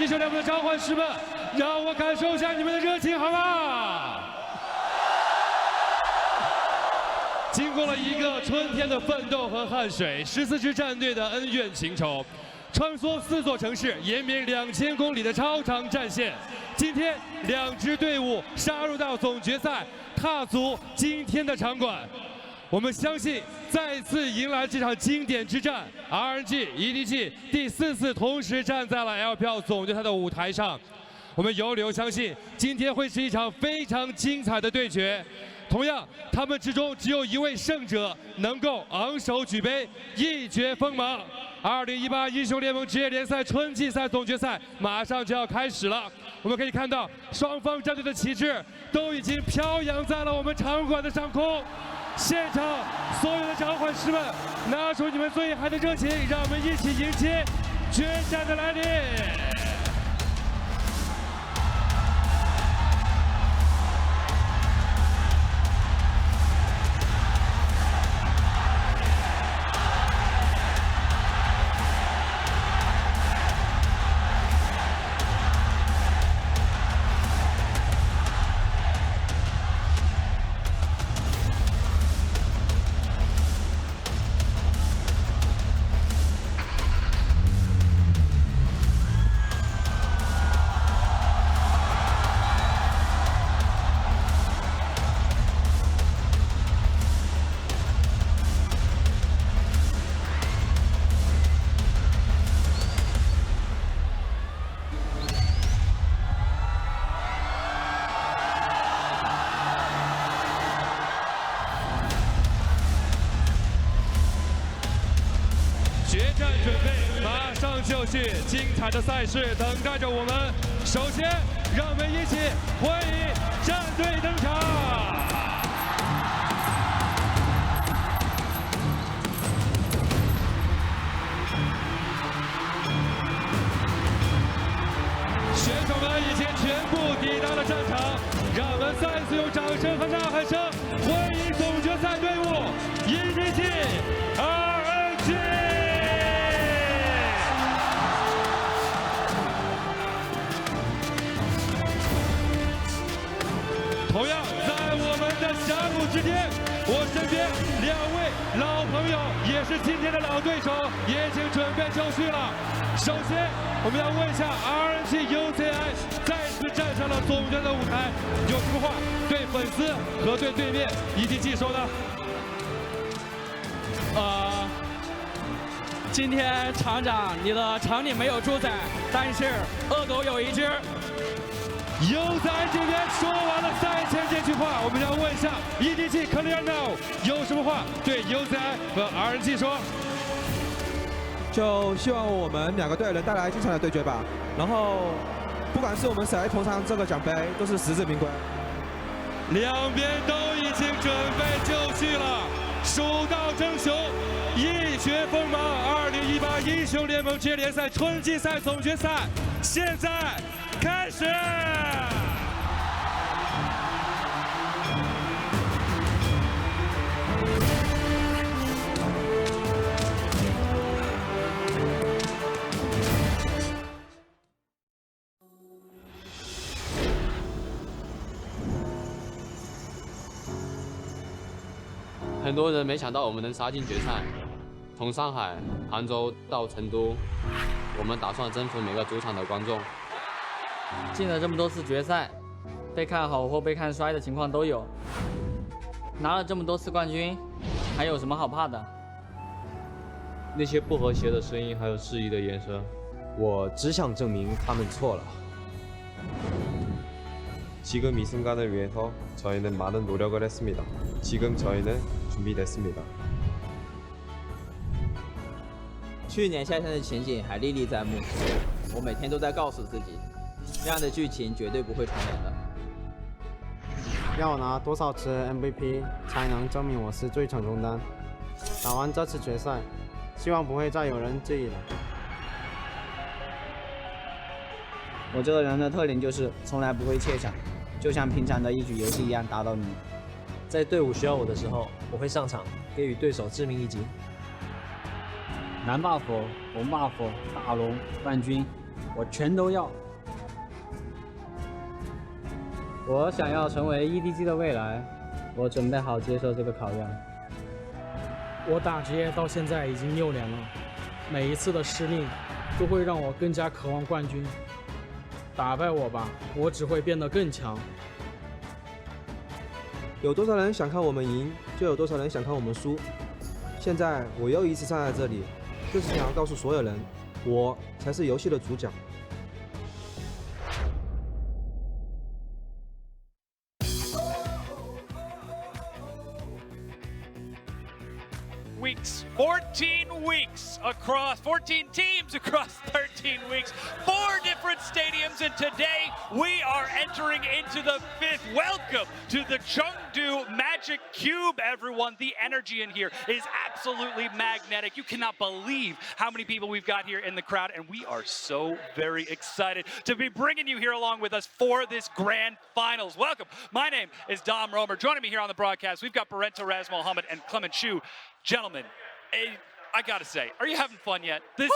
英雄联盟的召唤师们，让我感受一下你们的热情，好吗？经过了一个春天的奋斗和汗水，14支战队的恩怨情仇，穿梭4座城市，延绵2000公里的超长战线。今天2支队伍杀入到总决赛，踏足今天的场馆。我们相信再次迎来这场经典之战 ，RNG、EDG 第4次同时站在了 LPL 总决赛的舞台上。我们有理由相信，今天会是一场非常精彩的对决。同样，他们之中只有一位胜者能够昂首举杯，一决锋芒。2018英雄联盟职业联赛春季赛总决赛马上就要开始了。我们可以看到，双方战队的旗帜都已经飘扬在了我们场馆的上空。现场所有的召唤师们，拿出你们最嗨的热情，让我们一起迎接决战的来临。准备马上就绪，精彩的赛事等待着我们。首先，让我们一起欢迎战队登场。选手们已经全部抵达了战场，让我们再次用掌声和呐喊声欢迎总决赛队伍 EDG RNG。同样，在我们的峡谷之巅，我身边2位老朋友，也是今天的老对手，也已经准备就绪了。首先，我们要问一下 RNG UCI 再次站上了总决赛的舞台，有什么话对粉丝和对对面EDG说呢？今天厂长，你的场里没有猪仔，但是恶狗有1只。优仔这边说完了赛前这句话，我们要问一下 EDG Clear Now 有什么话对 UCI 和 RNG 说？就希望我们2个队能带来精彩的对决吧。然后，不管是我们谁来头上这个奖杯，都是实至名归。两边都已经准备就绪了，蜀道争雄，一决锋芒。2018英雄联盟职业联赛春季赛总决赛现在开始。很多人没想到我们能杀进决赛，从上海、杭州到成都，我们打算征服每个主场的观众。进了这么多次决赛，被看好或被看衰的情况都有。拿了这么多次冠军，还有什么好怕的？那些不和谐的声音还有质疑的眼神，我只想证明他们错了。 지금 이 순간을 위해서 저희는 많은 노력을 했습니다. 지금 저희는 준비됐습니다. 去年夏天的情景还历历在目，我每天都在告诉自己，这样的剧情绝对不会重演的。要拿多少次 MVP 才能证明我是最成功的？打完这次决赛，希望不会再有人质疑了。我这个人的特点就是从来不会怯场，就像平常的一局游戏一样打倒你。在队伍需要我的时候，我会上场，给予对手致命一击。蓝 buff、红 buff、大龙、冠军，我全都要。我想要成为 EDG 的未来，我准备好接受这个考验。我打职业到现在已经6年了，每一次的失利都会让我更加渴望冠军。打败我吧，我只会变得更强。有多少人想看我们赢，就有多少人想看我们输。现在我又一次站在这里，就是想要告诉所有人，我才是游戏的主角。Weeks, 14 weeks across 14 teams across 13 weeks, 4 different stadiums, and today we are entering into the 5th. Welcome to the Chengdu Magic Cube, everyone. The energy in here is absolutely magnetic. You cannot believe how many people we've got here in the crowd, and we are so very excited to be bringing you here along with us for this grand finals. Welcome. My name is Dom Romer. Joining me here on the broadcast, we've got Barento Raz Mohammed and Clement Chu. Gentlemen, I gotta say, are you having fun yet? This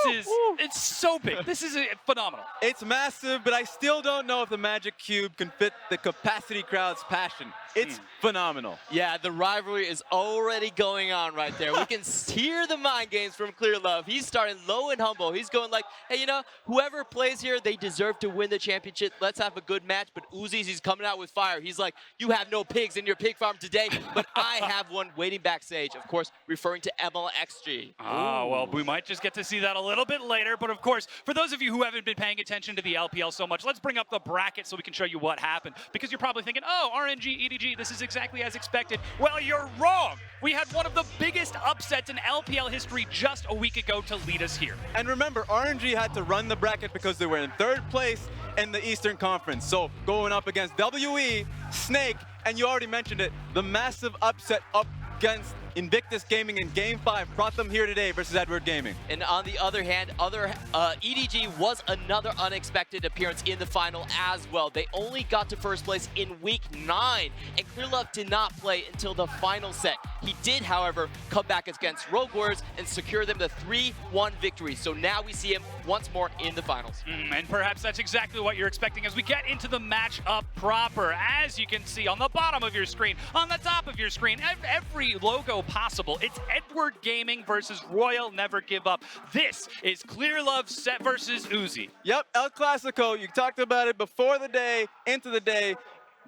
it's so big. This is phenomenal. It's massive, but I still don't know if the Magic Cube can fit the capacity crowd's passion. It's phenomenal. Yeah, the rivalry is already going on right there. We can hear the mind games from Clear Love. He's starting low and humble. He's going like, hey, you know, whoever plays here, they deserve to win the championship. Let's have a good match. But Uzi's, he's coming out with fire. He's like, you have no pigs in your pig farm today, but I have one waiting backstage. Of course, referring to MLXG. Oh, well, we might just get to see that a little bit later. But of course, for those of you who haven't been paying attention to the LPL so much, let's bring up the bracket so we can show you what happened. Because you're probably thinking, oh, RNG, EDG, this is exactly as expected. Well, you're wrong. We had one of the biggest upsets in LPL history just a week ago to lead us here. And remember, RNG had to run the bracket because they were in 3rd place in the Eastern Conference. So going up against WE, Snake, and you already mentioned it, the massive upset up against Invictus Gaming in Game 5 brought them here today versus Edward Gaming. And on the other hand, EDG was another unexpected appearance in the final as well. They only got to 1st place in week 9, and Clear Love did not play until the final set. He did, however, come back against Rogue Warriors and secure them the 3-1 victory. So now we see him once more in the finals. And perhaps that's exactly what you're expecting as we get into the matchup proper. As you can see on the bottom of your screen, on the top of your screen, every logo possible. It's Edward Gaming versus Royal Never Give Up. This is Clear Love set versus Uzi. Yep, El Clasico, you talked about it before the day, into the day.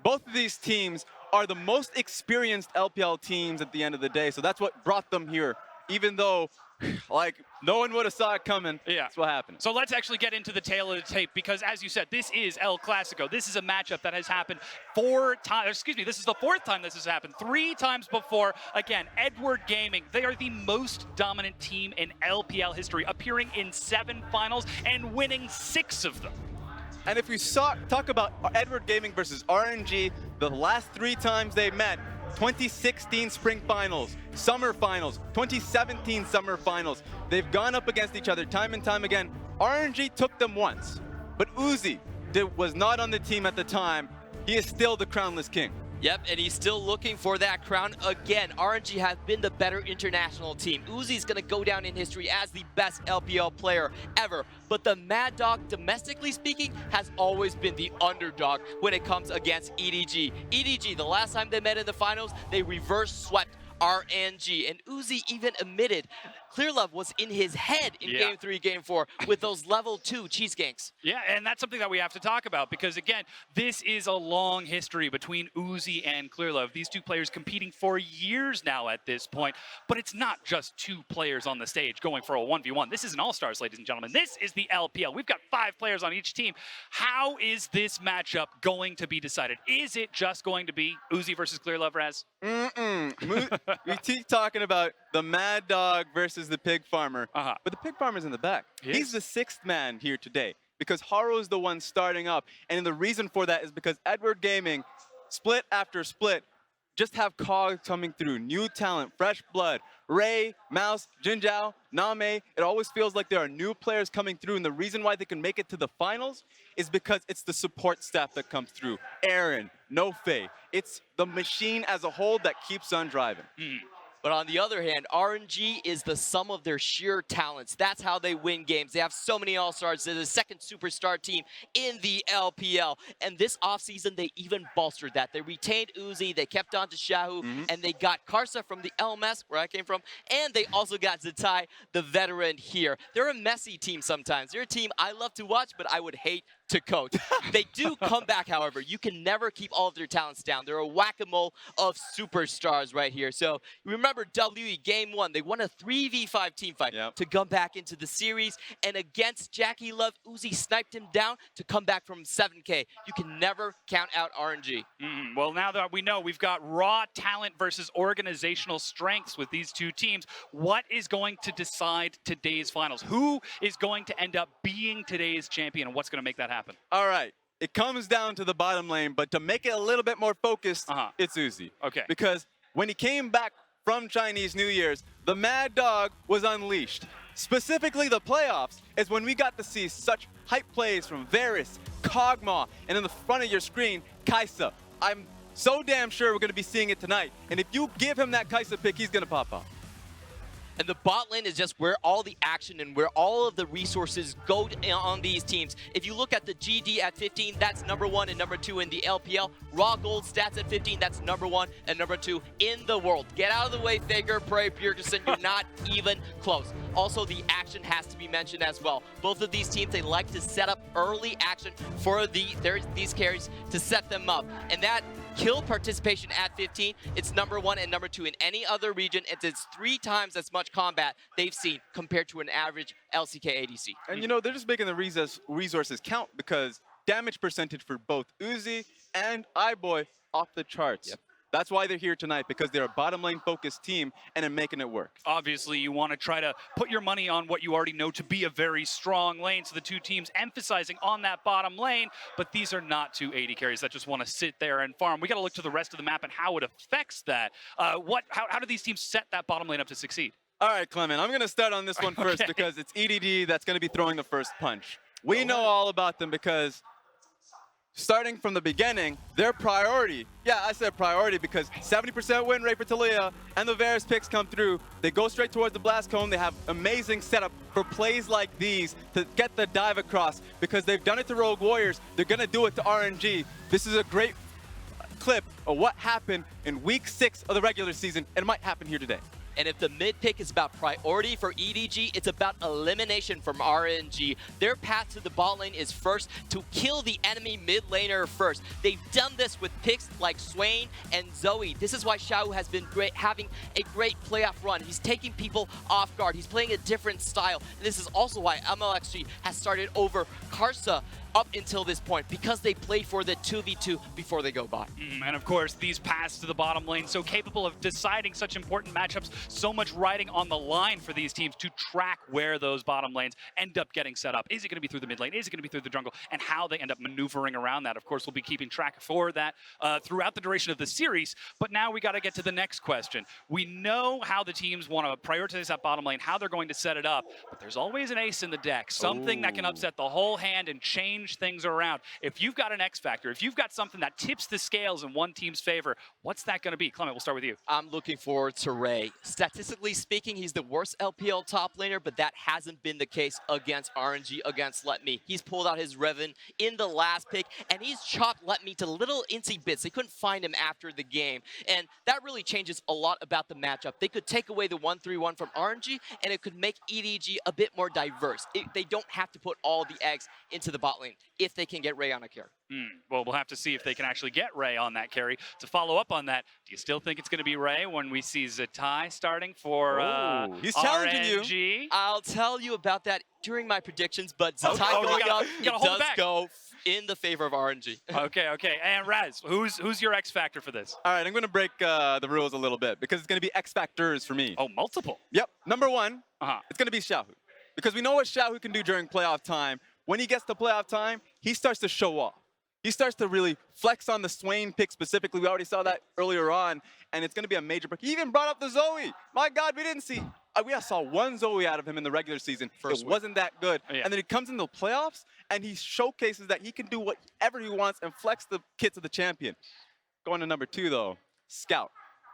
Both of these teams are the most experienced LPL teams at the end of the day, so that's what brought them here. Even though, like, no one would have saw it coming. Yeah. That's what happened. So let's actually get into the tail of the tape because, as you said, this is El Clasico. This is a matchup that has happened 4 times. Excuse me, this is the 4th time this has happened. 3 times before. Again, Edward Gaming, they are the most dominant team in LPL history, appearing in 7 finals and winning 6 of them. And if we talk about Edward Gaming versus RNG, the last 3 times they met, 2016 Spring Finals, Summer Finals, 2017 Summer Finals. They've gone up against each other time and time again. RNG took them once, but Uzi was not on the team at the time. He is still the crownless king. Yep, and he's still looking for that crown again. RNG has been the better international team. Uzi's gonna go down in history as the best LPL player ever. But the Mad Dog, domestically speaking, has always been the underdog when it comes against EDG. EDG, the last time they met in the finals, they reverse swept RNG. And Uzi even admitted Clear Love was in his head in Game 3, Game 4 with those level 2 cheese ganks. Yeah, and that's something that we have to talk about because, again, this is a long history between Uzi and Clear Love. These 2 players competing for years now at this point, but it's not just 2 players on the stage going for a 1v1. This is an all-stars, ladies and gentlemen. This is the LPL. We've got 5 players on each team. How is this matchup going to be decided? Is it just going to be Uzi versus Clear Love, Raz? We keep talking about the Mad Dog versus the Pig Farmer, but the Pig Farmer's in the back. He's the 6th man here today because Haru's the one starting up. And the reason for that is because Edward Gaming, split after split, just have cogs coming through. New talent, fresh blood. Ray, Mouse, Jinjiao, Name. It always feels like there are new players coming through. And the reason why they can make it to the finals is because it's the support staff that comes through. Aaron, No Faye. It's the machine as a whole that keeps on driving. But on the other hand, RNG is the sum of their sheer talents. That's how they win games. They have so many all-stars. They're the second superstar team in the LPL. And this offseason, they even bolstered that. They retained Uzi, they kept on to Xiaohu, and they got Karsa from the LMS, where I came from, and they also got Zatai, the veteran here. They're a messy team sometimes. They're a team I love to watch, but I would hate to coach. They do come back, however. You can never keep all of their talents down. They're a whack-a-mole of superstars right here. So remember WE Game 1, they won a 3v5 team fight to come back into the series. And against Jackie Love, Uzi sniped him down to come back from 7K. You can never count out RNG. Well, now that we know we've got raw talent versus organizational strengths with these two teams, what is going to decide today's finals? Who is going to end up being today's champion, and what's going to make that happen? All right. It comes down to the bottom lane, but to make it a little bit more focused, it's Uzi. Okay. Because when he came back from Chinese New Year's, the Mad Dog was unleashed. Specifically, the playoffs is when we got to see such hype plays from Varus, Kog'Maw, and in the front of your screen, Kai'Sa. I'm so damn sure we're going to be seeing it tonight. And if you give him that Kai'Sa pick, he's going to pop off. And the bot lane is just where all the action and where all of the resources go on these teams. If you look at the GD at 15, that's #1 and #2 in the LPL. Raw gold stats at 15, that's #1 and #2 in the world. Get out of the way, FLICKR, Prey, Bjergsen, you're not even close. Also, the action has to be mentioned as well. Both of these teams, they like to set up early action for these carries to set them up. And that kill participation at 15, it's #1 and #2 in any other region. It's 3 times as much combat they've seen compared to an average LCK ADC. And you know, they're just making the resources count because damage percentage for both Uzi and iBoy off the charts. That's why they're here tonight, because they're a bottom lane focused team and are making it work. Obviously, you want to try to put your money on what you already know to be a very strong lane. So the two teams emphasizing on that bottom lane, but these are not two AD carries that just want to sit there and farm. We got to look to the rest of the map and how it affects that. How do these teams set that bottom lane up to succeed? All right, Clement, I'm going to start on this one first because it's EDG that's going to be throwing the first punch. We know all about them because starting from the beginning, their priority, I said priority because 70% win rate for Taliyah and the Varus picks come through. They go straight towards the blast cone. They have amazing setup for plays like these to get the dive across because they've done it to Rogue Warriors. They're going to do it to RNG. This is a great clip of what happened in week 6 of the regular season, and it might happen here today. And if the mid pick is about priority for EDG, it's about elimination from RNG. Their path to the bot lane is first to kill the enemy mid laner first. They've done this with picks like Swain and Zoe. This is why Xiaohu has been having a great playoff run. He's taking people off guard. He's playing a different style. And this is also why MLXG has started over Karsa up until this point, because they play for the 2v2 before they go bot. And of course, these paths to the bottom lane, so capable of deciding such important matchups, so much riding on the line for these teams to track where those bottom lanes end up getting set up. Is it going to be through the mid lane? Is it going to be through the jungle? And how they end up maneuvering around that. Of course, we'll be keeping track for that throughout the duration of the series. But now we got to get to the next question. We know how the teams want to prioritize that bottom lane, how they're going to set it up, but there's always an ace in the deck, something that can upset the whole hand and change things around. If you've got an X factor, if you've got something that tips the scales in one team's favor, what's that going to be? Clement, we'll start with you. I'm looking forward to Ray. Statistically speaking, he's the worst LPL top laner, but that hasn't been the case against RNG, against Let Me. He's pulled out his Revan in the last pick, and he's chopped Let Me to little incy bits. They couldn't find him after the game, and that really changes a lot about the matchup. They could take away the 1-3-1 from RNG, and it could make EDG a bit more diverse. They don't have to put all the eggs into the bot lane if they can get Ray on a carry. Well, we'll have to see if they can actually get Ray on that carry. To follow up on that, do you still think it's going to be Ray when we see Zatai starting for he's challenging RNG? you. I'll tell you about that during my predictions, but Zatai going up, it does go in the favor of RNG. Okay. And Raz, who's your X factor for this? All right, I'm going to break the rules a little bit because it's going to be X factors for me. Oh, multiple? Yep. Number 1, it's going to be Xiaohu. Because we know what Xiaohu can do during playoff time. When he gets to playoff time, he starts to show off. He starts to really flex on the Swain pick specifically. We already saw that earlier on, and it's going to be a major break. He even brought up the Zoe. My God, we didn't see. We saw one Zoe out of him in the regular season. It wasn't that good. And then he comes into the playoffs, and he showcases that he can do whatever he wants and flex the kit to the champion. Going to number 2, though, Scout.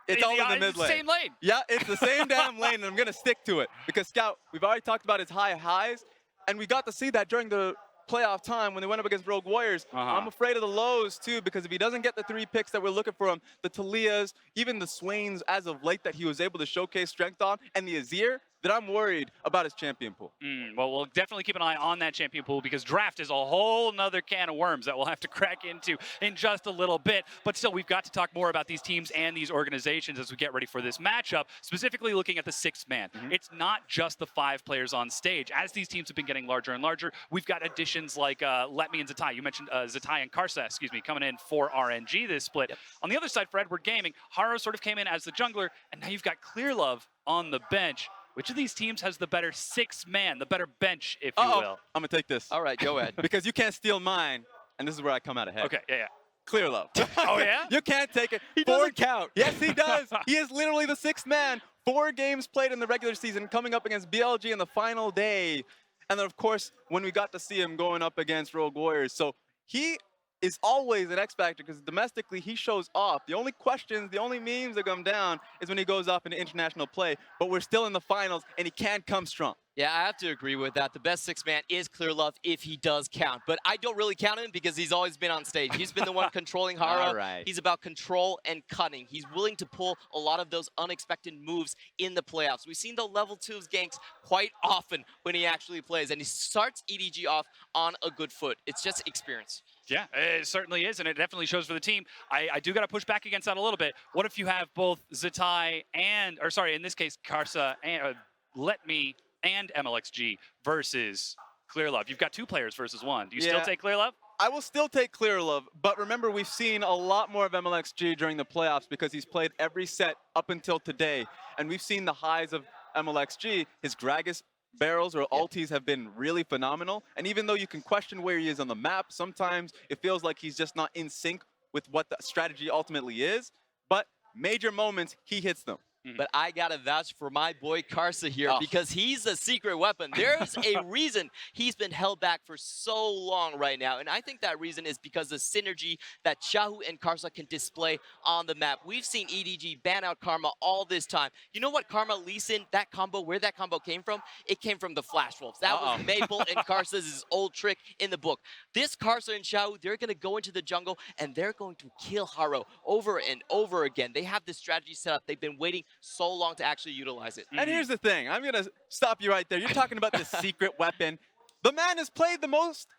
It's all in the mid lane. Same lane. Yeah, it's the same damn lane, and I'm going to stick to it. Because Scout, we've already talked about his high highs, and we got to see that during the playoff time when they went up against Rogue Warriors. I'm afraid of the lows, too, because if he doesn't get the 3 picks that we're looking for him, the Talias, even the Swains as of late that he was able to showcase strength on, and the Azir, that I'm worried about his champion pool. Well, we'll definitely keep an eye on that champion pool because draft is a whole nother can of worms that we'll have to crack into in just a little bit. But still, we've got to talk more about these teams and these organizations as we get ready for this matchup, specifically looking at the 6th man. It's not just the 5 players on stage. As these teams have been getting larger and larger, we've got additions like Let Me and Zatai. You mentioned Zatai and Karsa, coming in for RNG this split. On the other side for Edward Gaming, Haro sort of came in as the jungler, and now you've got Clearlove on the bench. Which of these teams has the better 6th man, the better bench, if you will? I'm going to take this. All right, go ahead. Because you can't steal mine, and this is where I come out ahead. Okay, yeah. Clearlove. Oh, yeah? You can't take it. He doesn't count. Yes, he does. He is literally the 6th man. 4 games played in the regular season, coming up against BLG in the final day. And then, of course, when we got to see him going up against Rogue Warriors. So he is always an X factor because domestically he shows off. The only questions, the only memes that come down is when he goes off into international play. But we're still in the finals, and he can come strong. Yeah, I have to agree with that. The best 6th man is Clearlove if he does count. But I don't really count him because he's always been on stage. He's been the one controlling Haro. All right. He's about control and cunning. He's willing to pull a lot of those unexpected moves in the playoffs. We've seen the level 2's ganks quite often when he actually plays. And he starts EDG off on a good foot. It's just experience. Yeah, it certainly is, and it definitely shows for the team. I do got to push back against that a little bit. What if you have both Zatai and, or sorry, in this case, Karsa and Let Me and MLXG versus Clearlove? You've got 2 players versus 1. Do you still take Clearlove? I will still take Clearlove, but remember we've seen a lot more of MLXG during the playoffs because he's played every set up until today, and we've seen the highs of MLXG. His Gragas barrels or ultis have been really phenomenal, and even though you can question where he is on the map, sometimes it feels like he's just not in sync with what the strategy ultimately is, but major moments, he hits them. But I gotta vouch for my boy Karsa here because he's a secret weapon. There's a reason he's been held back for so long right now, and I think that reason is because the synergy that Xiaohu and Karsa can display on the map. We've seen EDG ban out Karma all this time. You know what Karma, Lee Sin, that combo, where that combo came from? It came from the Flash Wolves. That was Maple and Karsa's old trick in the book. This Karsa and Xiaohu, they're gonna go into the jungle and they're going to kill Haro over and over again. They have this strategy set up. They've been waiting so long to actually utilize it. And here's the thing. I'm going to stop you right there. You're talking about the secret weapon. The man has played the most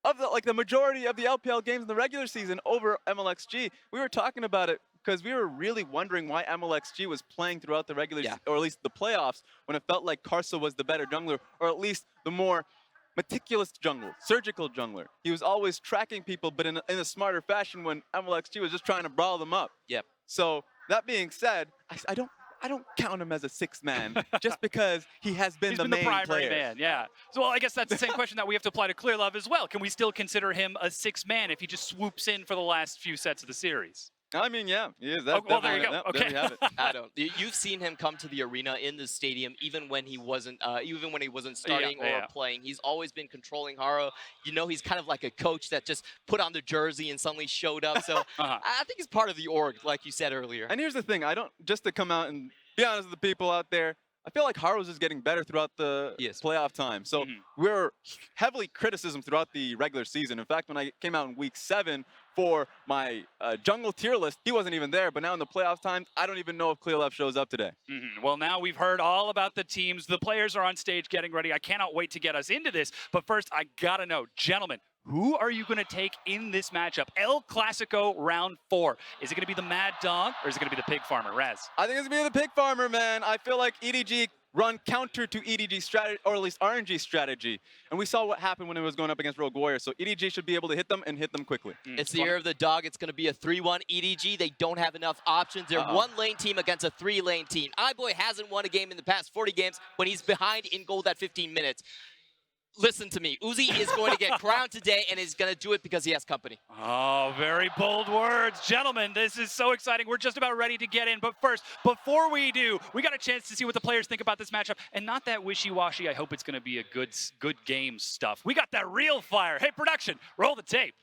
of the majority of the LPL games in the regular season over MLXG. We were talking about it because we were really wondering why MLXG was playing throughout the regular season, or at least the playoffs, when it felt like Karsa was the better jungler, or at least the more meticulous jungler, surgical jungler. He was always tracking people, but in a smarter fashion when MLXG was just trying to brawl them up. Yep. So that being said, I don't count him as a 6th man just because he has been the main primary player. man, yeah. So, well, I guess that's the same question that we have to apply to Clearlove as well. Can we still consider him a 6th man if he just swoops in for the last few sets of the series? I mean, yeah, he is. Well, there you go. Okay. There you have it. I don't. You've seen him come to the arena in the stadium, even when he wasn't starting or playing. He's always been controlling Haro. You know, he's kind of like a coach that just put on the jersey and suddenly showed up. So I think he's part of the org, like you said earlier. And here's the thing: just to come out and be honest with the people out there, I feel like Haro's is getting better throughout the playoff time. So we're heavily criticism throughout the regular season. In fact, when I came out in week 7 for my jungle tier list, he wasn't even there. But now in the playoff times, I don't even know if Clearlove shows up today. Well, now we've heard all about the teams. The players are on stage getting ready. I cannot wait to get us into this. But first, I gotta know, gentlemen, who are you going to take in this matchup? El Clasico round 4. Is it going to be the Mad Dog or is it going to be the Pig Farmer? Raz? I think it's going to be the Pig Farmer, man. I feel like EDG run counter to EDG strategy, or at least RNG strategy. And we saw what happened when it was going up against Rogue Warriors. So EDG should be able to hit them and hit them quickly. It's the year of the dog. It's going to be a 3-1 EDG. They don't have enough options. They're one lane team against a 3-lane team. iBoy hasn't won a game in the past 40 games when he's behind in gold at 15 minutes. Listen to me. Uzi is going to get crowned today, and he's going to do it because he has company. Oh, very bold words. Gentlemen, this is so exciting. We're just about ready to get in. But first, before we do, we got a chance to see what the players think about this matchup. And not that wishy-washy, I hope it's going to be a good game stuff. We got that real fire. Hey, production, roll the tape.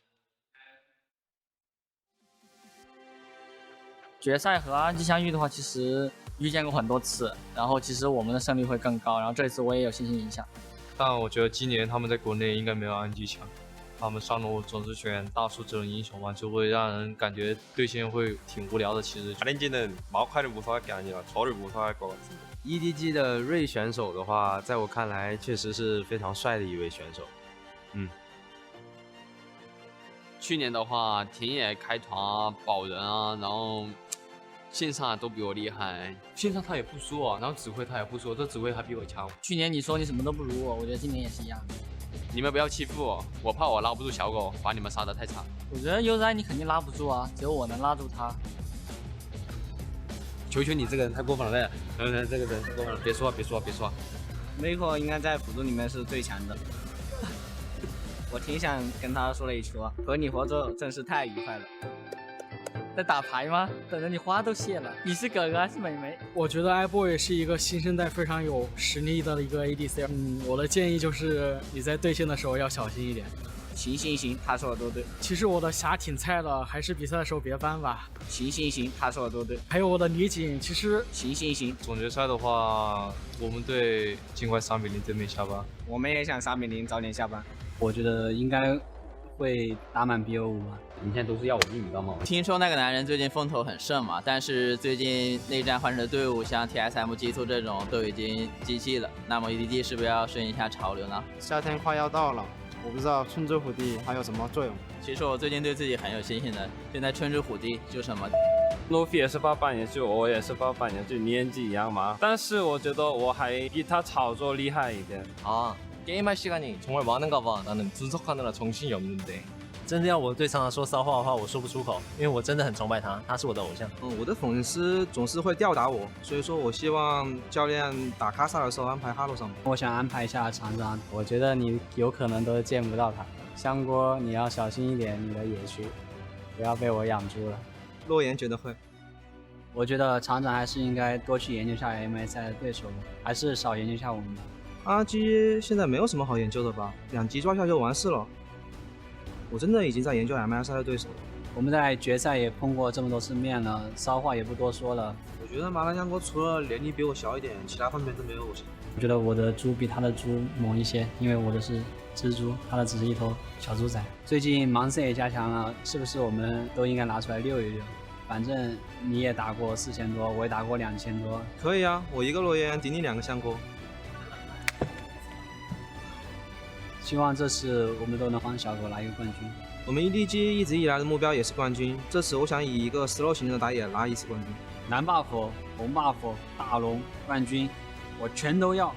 决赛和RNG相遇的话，其实遇见过很多次，然后其实我们的胜率会更高，然后这次我也有信心赢下。但我觉得今年他们在国内应该没有RNG强，他们上路总是选大树这种英雄嘛，就会让人感觉对线会挺无聊的。其实 RNG는 마오카이를 무서워할 게 아니라 저를 무서워할 것 같습니다. EDG 的瑞选手的话，在我看来确实是非常帅的一位选手。去年的话，田野开团啊、保人啊，然后线上都比我厉害，线上他也不输啊，然后指挥他也不输，这指挥还比我强。去年你说你什么都不如我，我觉得今年也是一样。你们不要欺负我，我怕我拉不住小狗，把你们杀得太惨。我觉得UZI你肯定拉不住啊，只有我能拉住他。球球，你这个人太过分了，这个人太过分了，别说话，别说话，别说话。FLICKR 应该在辅助里面是最强的。我挺想跟他说了一句话，和你合作真是太愉快了。在打牌吗？等着你花都谢了。你是哥哥还是妹妹？我觉得 iBoy 是一个新生代非常有实力的一个 ADC。我的建议就是你在对线的时候要小心一点。行，他说的都对。其实我的霞挺菜的，还是比赛的时候别翻吧。行，他说的都对。还有我的李锦，其实行。总决赛的话，我们队尽快3比0正面下班。我们也想3比0早点下班。我觉得应该会打满 BO5吧。你现在都是要我命，你知道吗？听说那个男人最近风头很盛嘛，但是最近内战换成的队伍，像 TSM、激素这种都已经集齐了。那么 EDG 是不是要顺应一下潮流呢？夏天快要到了，我不知道春之虎地还有什么作用。其实我最近对自己很有信心的，现在春之虎地就什么。路飞也是88年，就我也是88年，就年纪一样嘛。但是我觉得我还比他炒作厉害一点。게임할 시간이 정말 많은가 봐. 나는 분석하느라 정신이 없는데. 真的要我对常常说骚话的话，我说不出口，因为我真的很崇拜他，他是我的偶像。我的粉丝总是会吊打我，所以说我希望教练打卡萨的时候安排哈罗上面。我想安排一下厂长，我觉得你有可能都见不到他。香锅，你要小心一点你的野区，不要被我养猪了。洛言觉得会。我觉得厂长还是应该多去研究下 MSI 的对手，还是少研究下我们吧。RNG 现在没有什么好研究的吧，2级抓下就完事了。我真的已经在研究 MSI 的对手了。我们在决赛也碰过这么多次面了，骚话也不多说了。我觉得麻辣香锅除了年龄比我小一点，其他方面都没有我强。我觉得我的猪比他的猪猛一些，因为我的是蜘蛛，他的只是一头小猪仔。最近盲色也加强了，是不是我们都应该拿出来溜一溜？反正你也打过4000多，我也打过2000多。可以啊，我一个洛言顶你2个香锅。希望这次我们都能帮小狗拿一个冠军。我们 EDG 一直以来的目标也是冠军，这次我想以一个 slow 型的打野拿一次冠军。蓝 buff、红 buff、大龙、冠军，我全都要。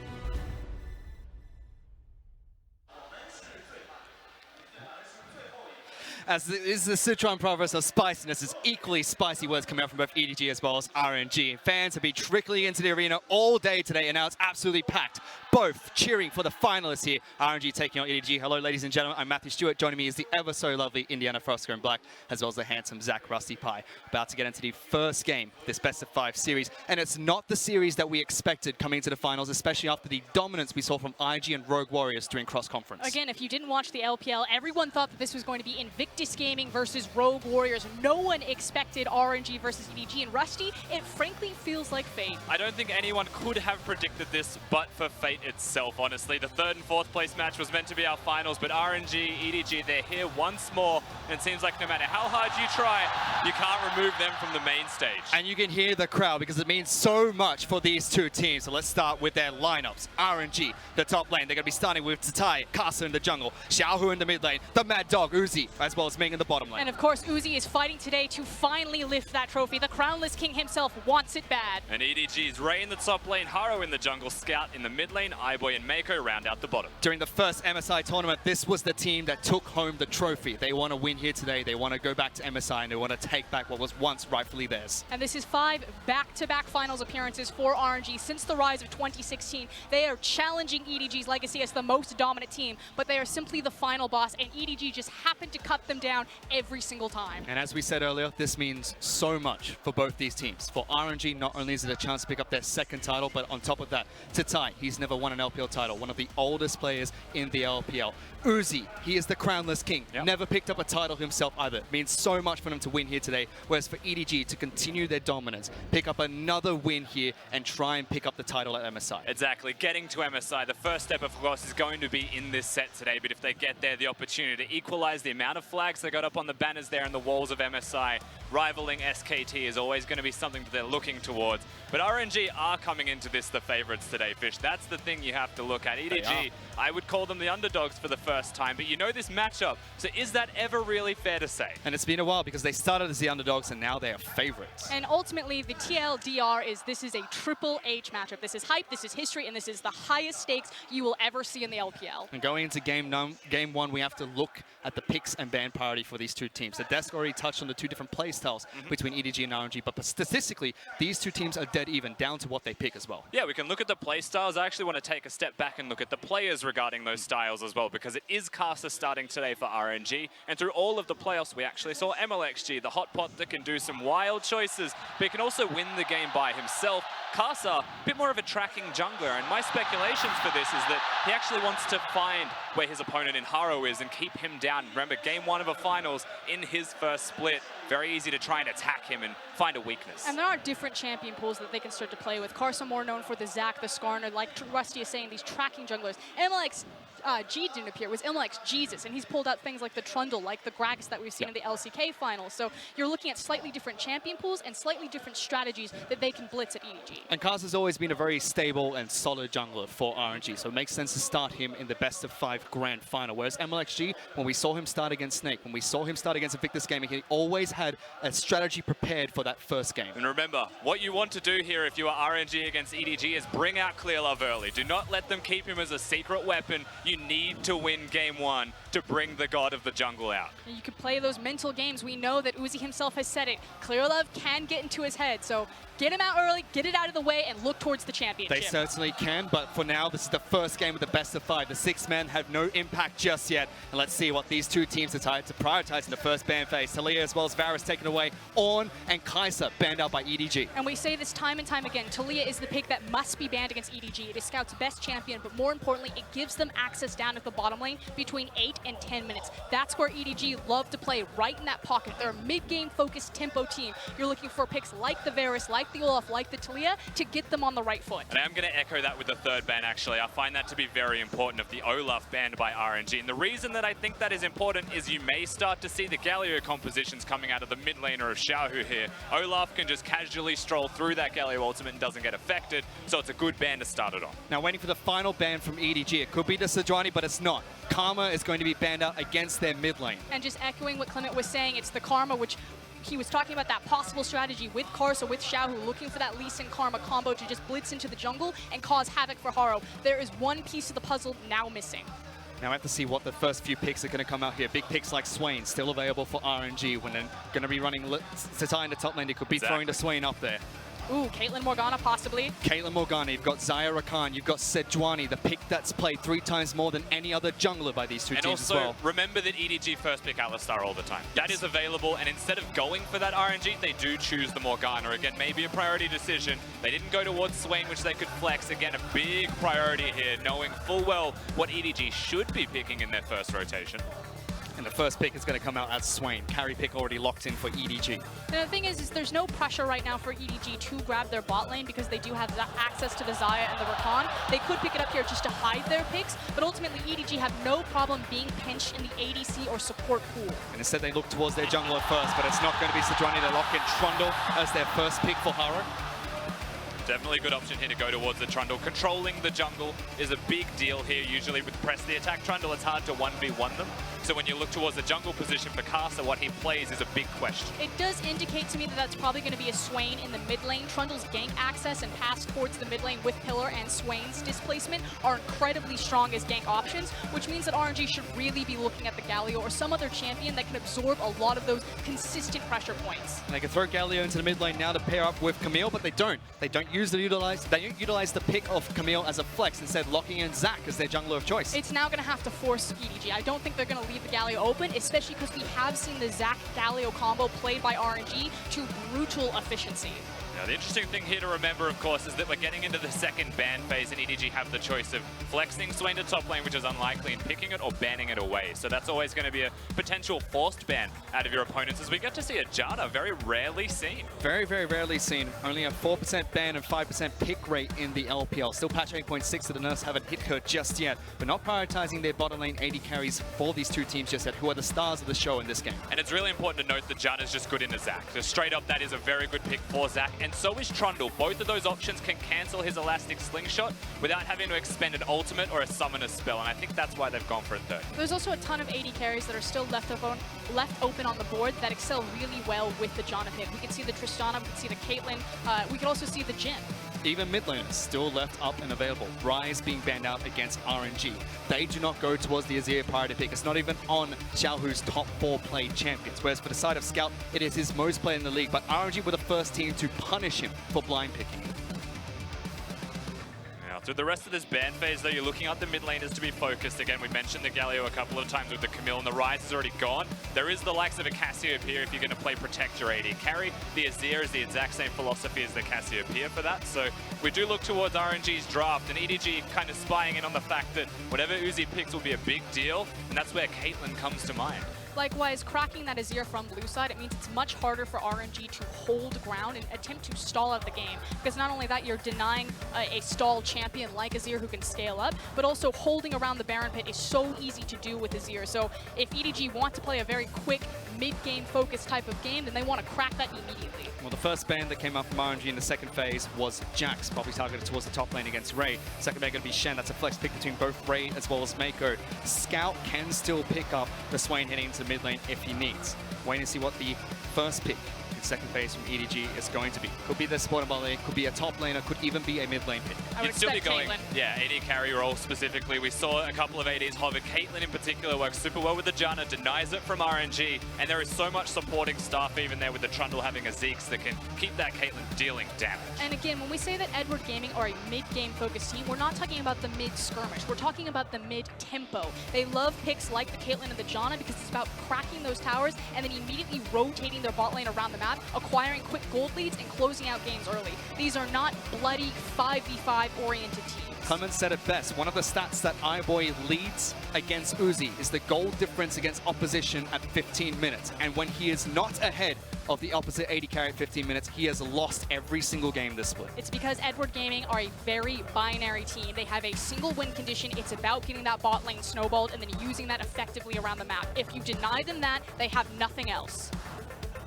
As is the Sichuan province of spiciness, is equally spicy words coming out from both EDG as well as RNG. Fans have been trickling into the arena all day today, and now it's absolutely packed. Both cheering for the finalists here. RNG taking on EDG. Hello, ladies and gentlemen. I'm Matthew Stewart. Joining me is the ever so lovely Indiana FLICKR in black, as well as the handsome Zach Rusty Pie. About to get into the first game, this best of 5 series, and it's not the series that we expected coming into the finals, especially after the dominance we saw from IG and Rogue Warriors during cross-conference. Again, if you didn't watch the LPL, everyone thought that this was going to be Invictus Gaming versus Rogue Warriors. No one expected RNG versus EDG, and Rusty, it frankly feels like fate. I don't think anyone could have predicted this but for fate itself, honestly. The 3rd and 4th place match was meant to be our finals, but RNG, EDG, they're here once more, and it seems like no matter how hard you try, you can't remove them from the main stage. And you can hear the crowd because it means so much for these two teams. So let's start with their lineups. RNG, the top lane, they're going to be starting with Tatai, Kasa in the jungle, Xiaohu in the mid lane, the Mad Dog, Uzi, as well as Ming in the bottom lane. And of course, Uzi is fighting today to finally lift that trophy. The Crownless King himself wants it bad. And EDG is Ray in the top lane, Haro in the jungle, Scout in the mid lane, iBoy and Mako round out the bottom. During the first MSI tournament, this was the team that took home the trophy. They want to win here today. They want to go back to MSI and they want to take back what was once rightfully theirs. And this is 5 back-to-back finals appearances for RNG since the rise of 2016. They are challenging EDG's legacy as the most dominant team, but they are simply the final boss, and EDG just happened to cut them down every single time. And as we said earlier, this means so much for both these teams. For RNG, not only is it a chance to pick up their 2nd title, but on top of that, Tatai, he's never won an LPL title, one of the oldest players in the LPL. Uzi, he is the crownless king. Never picked up a title himself either. It means so much for him to win here today. Whereas for EDG to continue their dominance, pick up another win here and try and pick up the title at MSI. Exactly. Getting to MSI, the first step, of course, is going to be in this set today. But if they get there, the opportunity to equalize the amount of flags they got up on the banners there and the walls of MSI, rivaling SKT, is always going to be something that they're looking towards. But RNG are coming into this the favorites today, Fish. That's the thing you have to look at. EDG, I would call them the underdogs for the first time, but you know this matchup, so is that ever really fair to say? And it's been a while because they started as the underdogs and now they are favorites. And ultimately, the TLDR is this is a Triple H matchup. This is hype, this is history, and this is the highest stakes you will ever see in the LPL. And going into game one, we have to look at the picks and ban priority for these two teams. The desk already touched on the two different play styles between EDG and RNG, but statistically, these two teams are dead even, down to what they pick as well. Yeah, we can look at the play styles. I actually want to take a step back and look at the players regarding those styles as well, because it is Casa starting today for RNG, and through all of the playoffs, we actually saw MLXG, the hot pot that can do some wild choices, but he can also win the game by himself. Casa, a bit more of a tracking jungler, and my speculations for this is that he actually wants to find where his opponent in Haro is and keep him down. Remember, game one of a finals in his first split, very easy to try and attack him and find a weakness. And there are different champion pools that they can start to play with. Karsa more known for the Zac, the Skarner, like Rusty is saying, these tracking junglers. MLXG didn't appear, it was MLX Jesus, and he's pulled out things like the Trundle, like the Gragas that we've seen in the LCK finals. So you're looking at slightly different champion pools and slightly different strategies that they can blitz at EDG. And Kaz has always been a very stable and solid jungler for RNG, so it makes sense to start him in the best-of-5 grand final. Whereas MLXG, when we saw him start against Snake, when we saw him start against Invictus Gaming, he always had a strategy prepared for that first game. And remember, what you want to do here if you are RNG against EDG is bring out Clear Love early. Do not let them keep him as a secret weapon. You need to win game one to bring the god of the jungle out. And you could play those mental games. We know that Uzi himself has said it. Clear Love can get into his head, so get him out early, get it out of the way, and look towards the championship. They certainly can, but for now, this is the first game of the best-of-5. The 6 men have no impact just yet, and let's see what these two teams decide to prioritize in the first ban phase. Talia as well as Varus taken away, Ornn and Kai'Sa banned out by EDG. And we say this time and time again, Talia is the pick that must be banned against EDG. It is Scout's best champion, but more importantly, it gives them access down at the bottom lane between 8 and 10 minutes. That's where EDG love to play, right in that pocket. They're a mid-game focused tempo team. You're looking for picks like the Varus, like the Olaf, like the Talia to get them on the right foot. And I'm going to echo that with the third ban, actually. I find that to be very important of the Olaf banned by RNG. And the reason that I think that is important is you may start to see the Galio compositions coming out of the mid laner of Xiaohu here. Olaf can just casually stroll through that Galio ultimate and doesn't get affected, so it's a good ban to start it on. Now waiting for the final ban from EDG. It could be the Sejuani, but it's not. Karma is going to be banned out against their mid lane. And just echoing what Clement was saying, it's the Karma, which he was talking about that possible strategy with Karsa, with Xiaohu, looking for that Lee Sin Karma combo to just blitz into the jungle and cause havoc for Haro. There is one piece of the puzzle now missing. Now we have to see what the first few picks are going to come out here. Big picks like Swain, still available for RNG. When they're going to be running Satai in the top lane, they could be throwing the Swain up there. Ooh, Caitlyn Morgana possibly. Caitlyn Morgana, you've got Zaya Rakan, you've got Sejuani, the pick that's played 3 times more than any other jungler by these two teams as well. And also, remember that EDG first pick Alistar all the time. That is available, and instead of going for that RNG, they do choose the Morgana. Again, maybe a priority decision. They didn't go towards Swain, which they could flex. Again, a big priority here, knowing full well what EDG should be picking in their first rotation. And the first pick is going to come out as Swain. Carry pick already locked in for EDG. And the thing is there's no pressure right now for EDG to grab their bot lane because they do have that access to the Zaya and the Rakan. They could pick it up here just to hide their picks, but ultimately EDG have no problem being pinched in the ADC or support pool. And instead they look towards their jungler first, but it's not going to be Sejuani. They lock in Trundle as their first pick for Haro. Definitely a good option here to go towards the Trundle. Controlling the jungle is a big deal here. Usually with press the attack Trundle, it's hard to 1v1 them. So when you look towards the jungle position for Kai'Sa, what he plays is a big question. It does indicate to me that that's probably going to be a Swain in the mid lane. Trundle's gank access and pass towards the mid lane with Pillar and Swain's displacement are incredibly strong as gank options, which means that RNG should really be looking at the Galio or some other champion that can absorb a lot of those consistent pressure points. And they can throw Galio into the mid lane now to pair up with Camille, but they don't. They don't utilize the pick of Camille as a flex, instead locking in Zac as their jungler of choice. It's now going to have to force EDG. I don't think they're going to leave the Galio open, especially because we have seen the Zac Galio combo played by RNG to brutal efficiency. Yeah, the interesting thing here to remember, of course, is that we're getting into the second ban phase, and EDG have the choice of flexing Swain to top lane, which is unlikely, and picking it or banning it away. So that's always going to be a potential forced ban out of your opponents, as we get to see a Janna very rarely seen. Very, very rarely seen. Only a 4% ban and 5% pick rate in the LPL. Still patch 8.6, so the Nurse haven't hit her just yet, but not prioritizing their bottom lane AD carries for these two teams just yet, who are the stars of the show in this game. And it's really important to note that Janna's just good into Zac. So straight up, that is a very good pick for Zac, and so is Trundle. Both of those options can cancel his Elastic Slingshot without having to expend an ultimate or a summoner spell, and I think that's why they've gone for a third. There's also a ton of AD carries that are still left open on the board that excel really well with the Janna pick. We can see the Tristana, we can see the Caitlyn, we can also see the Jhin. Even mid laners still left up and available. Ryze being banned out against RNG. They do not go towards the Azir priority pick. It's not even on Xiaohu's top 4 played champions. Whereas for the side of Scout, it is his most played in the league. But RNG were the first team to punish him for blind picking. Through the rest of this ban phase, though, you're looking at the mid laners to be focused. Again, we mentioned the Galio a couple of times with the Camille, and the Ryze is already gone. There is the likes of a Cassiopeia if you're going to play Protector AD carry. The Azir is the exact same philosophy as the Cassiopeia for that. So we do look towards RNG's draft, and EDG kind of spying in on the fact that whatever Uzi picks will be a big deal, and that's where Caitlyn comes to mind. Likewise, cracking that Azir from blue side, it means it's much harder for RNG to hold ground and attempt to stall out the game. Because not only that, you're denying a stall champion like Azir who can scale up, but also holding around the Baron Pit is so easy to do with Azir. So if EDG want to play a very quick, mid-game focused type of game, then they want to crack that immediately. Well, the first ban that came up from RNG in the second phase was Jax, probably targeted towards the top lane against Ray. Second ban going to be Shen. That's a flex pick between both Ray as well as Mako. Scout can still pick up the Swain heading into the mid lane if he needs. Waiting to see what the first pick in second phase from EDG is going to be. Could be the supporter bot lane, could be a top laner, could even be a mid lane pick. You'd still be going, yeah, AD carry role specifically. We saw a couple of ADs hover. Caitlyn in particular works super well with the Janna, denies it from RNG, and there is so much supporting stuff even there with the Trundle having a Zeeks that can keep that Caitlyn dealing damage. And again, when we say that Edward Gaming are a mid-game focused team, we're not talking about the mid-skirmish. We're talking about the mid-tempo. They love picks like the Caitlyn and the Janna because it's about cracking those towers and then immediately rotating their bot lane around the map, acquiring quick gold leads and closing out games early. These are not bloody 5v5 oriented teams. Clemens said it best. One of the stats that iBoy leads against Uzi is the goal difference against opposition at 15 minutes. And when he is not ahead of the opposite AD carry at 15 minutes, he has lost every single game this split. It's because Edward Gaming are a very binary team. They have a single win condition. It's about getting that bot lane snowballed and then using that effectively around the map. If you deny them that, they have nothing else.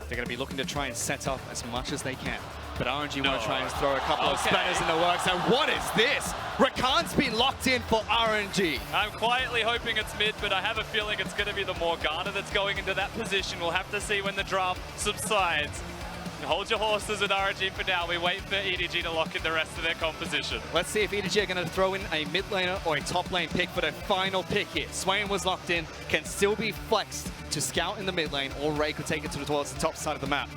They're going to be looking to try and set up as much as they can. But RNG want to try and throw a couple of spanners in the works. And what is this? Rakan's been locked in for RNG. I'm quietly hoping it's mid, but I have a feeling it's going to be the Morgana that's going into that position. We'll have to see when the draft subsides. Hold your horses with RNG for now. We wait for EDG to lock in the rest of their composition. Let's see if EDG are going to throw in a mid laner or a top lane pick for their final pick here. Swain was locked in, can still be flexed to scout in the mid lane, or Ray could take it towards the top side of the map.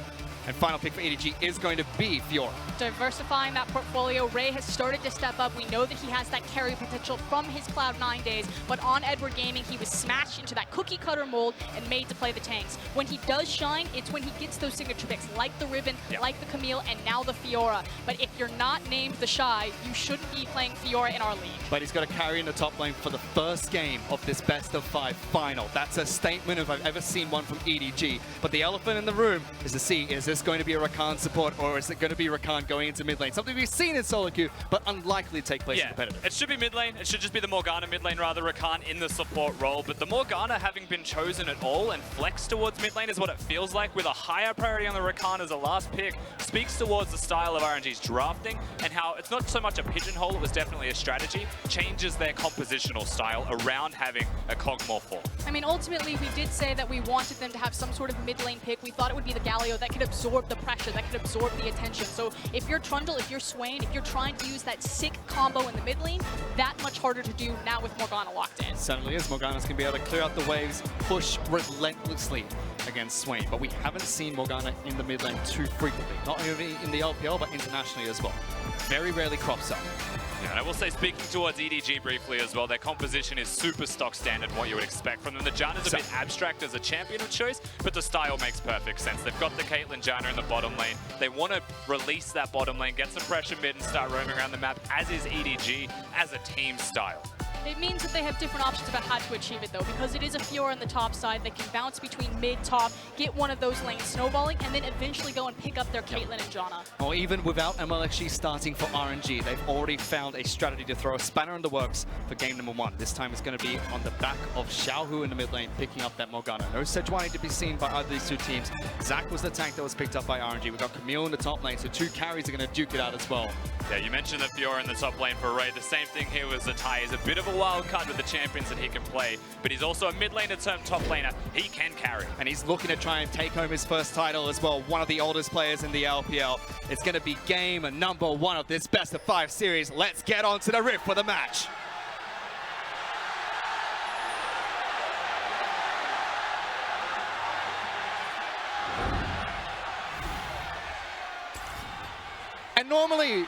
And final pick for EDG is going to be Fiora. Diversifying that portfolio, Ray has started to step up. We know that he has that carry potential from his Cloud9 days, but on Edward Gaming, he was smashed into that cookie cutter mold and made to play the tanks. When he does shine, it's when he gets those signature picks, like the Ribbon, like the Camille, and now the Fiora. But if you're not named the Shy, you shouldn't be playing Fiora in our league. But he's got to carry in the top lane for the first game of this best of 5 final. That's a statement if I've ever seen one from EDG. But the elephant in the room is to see, is this going to be a Rakan support, or is it going to be Rakan going into mid lane? Something we've seen in solo queue, but unlikely to take place in competitive. It should be mid lane. It should just be the Morgana mid lane, rather. Rakan in the support role. But the Morgana having been chosen at all and flexed towards mid lane is what it feels like, with a higher priority on the Rakan as a last pick, speaks towards the style of RNG's drafting and how it's not so much a pigeonhole, it was definitely a strategy, changes their compositional style around having a Kog'Maw 4. I mean, ultimately, we did say that we wanted them to have some sort of mid lane pick. We thought it would be the Galio that could absorb the pressure, that could absorb the attention. So if you're Trundle, if you're Swain, if you're trying to use that sick combo in the mid lane, that much harder to do now with Morgana locked in. Certainly is. Morgana's going to be able to clear out the waves, push relentlessly against Swain. But we haven't seen Morgana in the mid lane too frequently. Not only in the LPL, but internationally as well. Very rarely crops up. Yeah, And I will say, speaking towards EDG briefly as well, their composition is super stock standard, what you would expect from them. The Janna's a bit abstract as a champion of choice, but the style makes perfect sense. They've got the Caitlyn Janna in the bottom lane. They want to release that bottom lane, get some pressure mid, and start roaming around the map, as is EDG, as a team style. It means that they have different options about how to achieve it, though, because it is a Fiora on the top side. They can bounce between mid, top, get one of those lanes snowballing, and then eventually go and pick up their Caitlyn and Janna. Or even without MLXG starting for RNG, they've already found a strategy to throw a spanner in the works for game number 1. This time it's going to be on the back of Xiaohu in the mid lane, picking up that Morgana. No Sejuani to be seen by either of these two teams. Zac was the tank that was picked up by RNG. We've got Camille in the top lane, so 2 carries are going to duke it out as well. Yeah, you mentioned the Fiora in the top lane for Ray. The same thing here with Zatai. He's a bit of a wild card with the champions that he can play, but he's also a mid laner turned top laner. He can carry. And he's looking to try and take home his first title as well. One of the oldest players in the LPL. It's going to be game number 1 of this best of 5 series. Let's get on to the rift for the match. And normally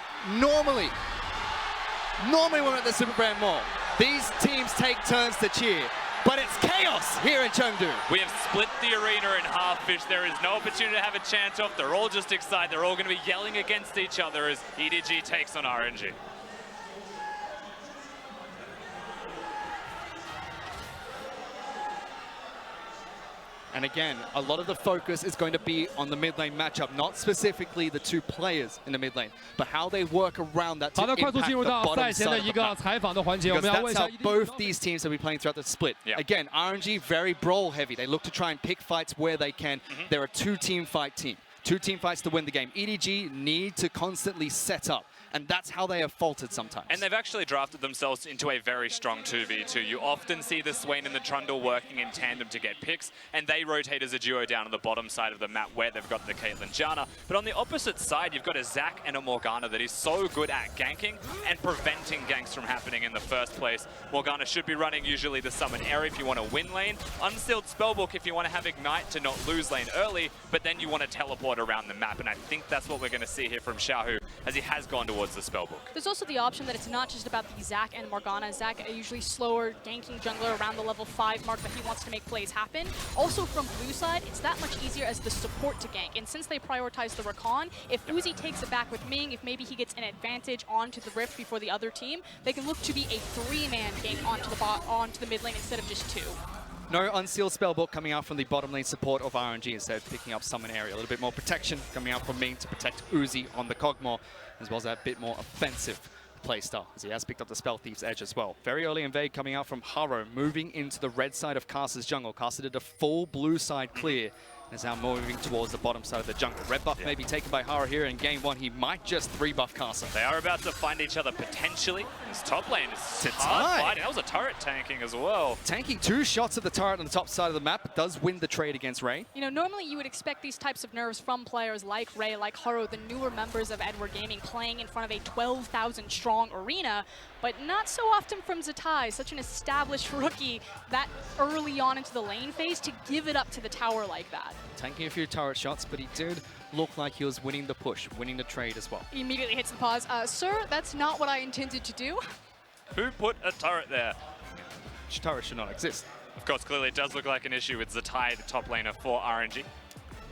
when we're at the Super Brand Mall, these teams take turns to cheer, but it's chaos here in Chengdu. We have split the arena in half, Fish. There is no opportunity to have a chance off. They're all just excited. They're all going to be yelling against each other as EDG takes on RNG. And again, a lot of the focus is going to be on the mid lane matchup, not specifically the 2 players in the mid lane, but how they work around that to impact the bottom side of the map. Because that's how both these teams will be playing throughout the split. Yeah. Again, RNG very brawl heavy. They look to try and pick fights where they can. They're a 2-team fight team. 2 team fights to win the game. EDG need to constantly set up. And that's how they have faltered sometimes. And they've actually drafted themselves into a very strong 2v2. You often see the Swain and the Trundle working in tandem to get picks, and they rotate as a duo down on the bottom side of the map where they've got the Caitlyn Janna. But on the opposite side, you've got a Zac and a Morgana that is so good at ganking and preventing ganks from happening in the first place. Morgana should be running usually the summon area if you want to win lane, Unsealed Spellbook if you want to have Ignite to not lose lane early, but then you want to teleport around the map. And I think that's what we're going to see here from Xiaohu, as he has gone towards the Spellbook. There's also the option that it's not just about the Zac and Morgana. Zac, a usually slower ganking jungler around the level 5 mark, but he wants to make plays happen. Also from blue side, it's that much easier as the support to gank. And since they prioritize the Rakan, if Uzi takes it back with Ming, if maybe he gets an advantage onto the Rift before the other team, they can look to be a 3-man gank onto the mid lane instead of just 2. No Unsealed Spellbook coming out from the bottom lane support of RNG, instead of picking up Summon Area. A little bit more protection coming out from Ming to protect Uzi on the Kog'Maw, as well as that bit more offensive playstyle, as he has picked up the Spell Thief's Edge as well. Very early invade coming out from Haro, moving into the red side of Karsa's jungle. Karsa did a full blue side clear, and is now moving towards the bottom side of the jungle. Red buff may be taken by Haro here in game 1. He might just 3-buff Karsa. They are about to find each other potentially. His top lane is hard fighting. That was a turret tanking as well. Tanking 2 shots at the turret on the top side of the map does win the trade against Ray. You know, normally you would expect these types of nerves from players like Ray, like Haro, the newer members of Edward Gaming, playing in front of a 12,000 strong arena, but not so often from Zatai, such an established rookie that early on into the lane phase, to give it up to the tower like that. Tanking a few turret shots, but he did look like he was winning the push, winning the trade as well. He immediately hits the pause. Sir, that's not what I intended to do. Who put a turret there? Which turret should not exist? Of course, clearly it does look like an issue with Zatai, the top laner for RNG.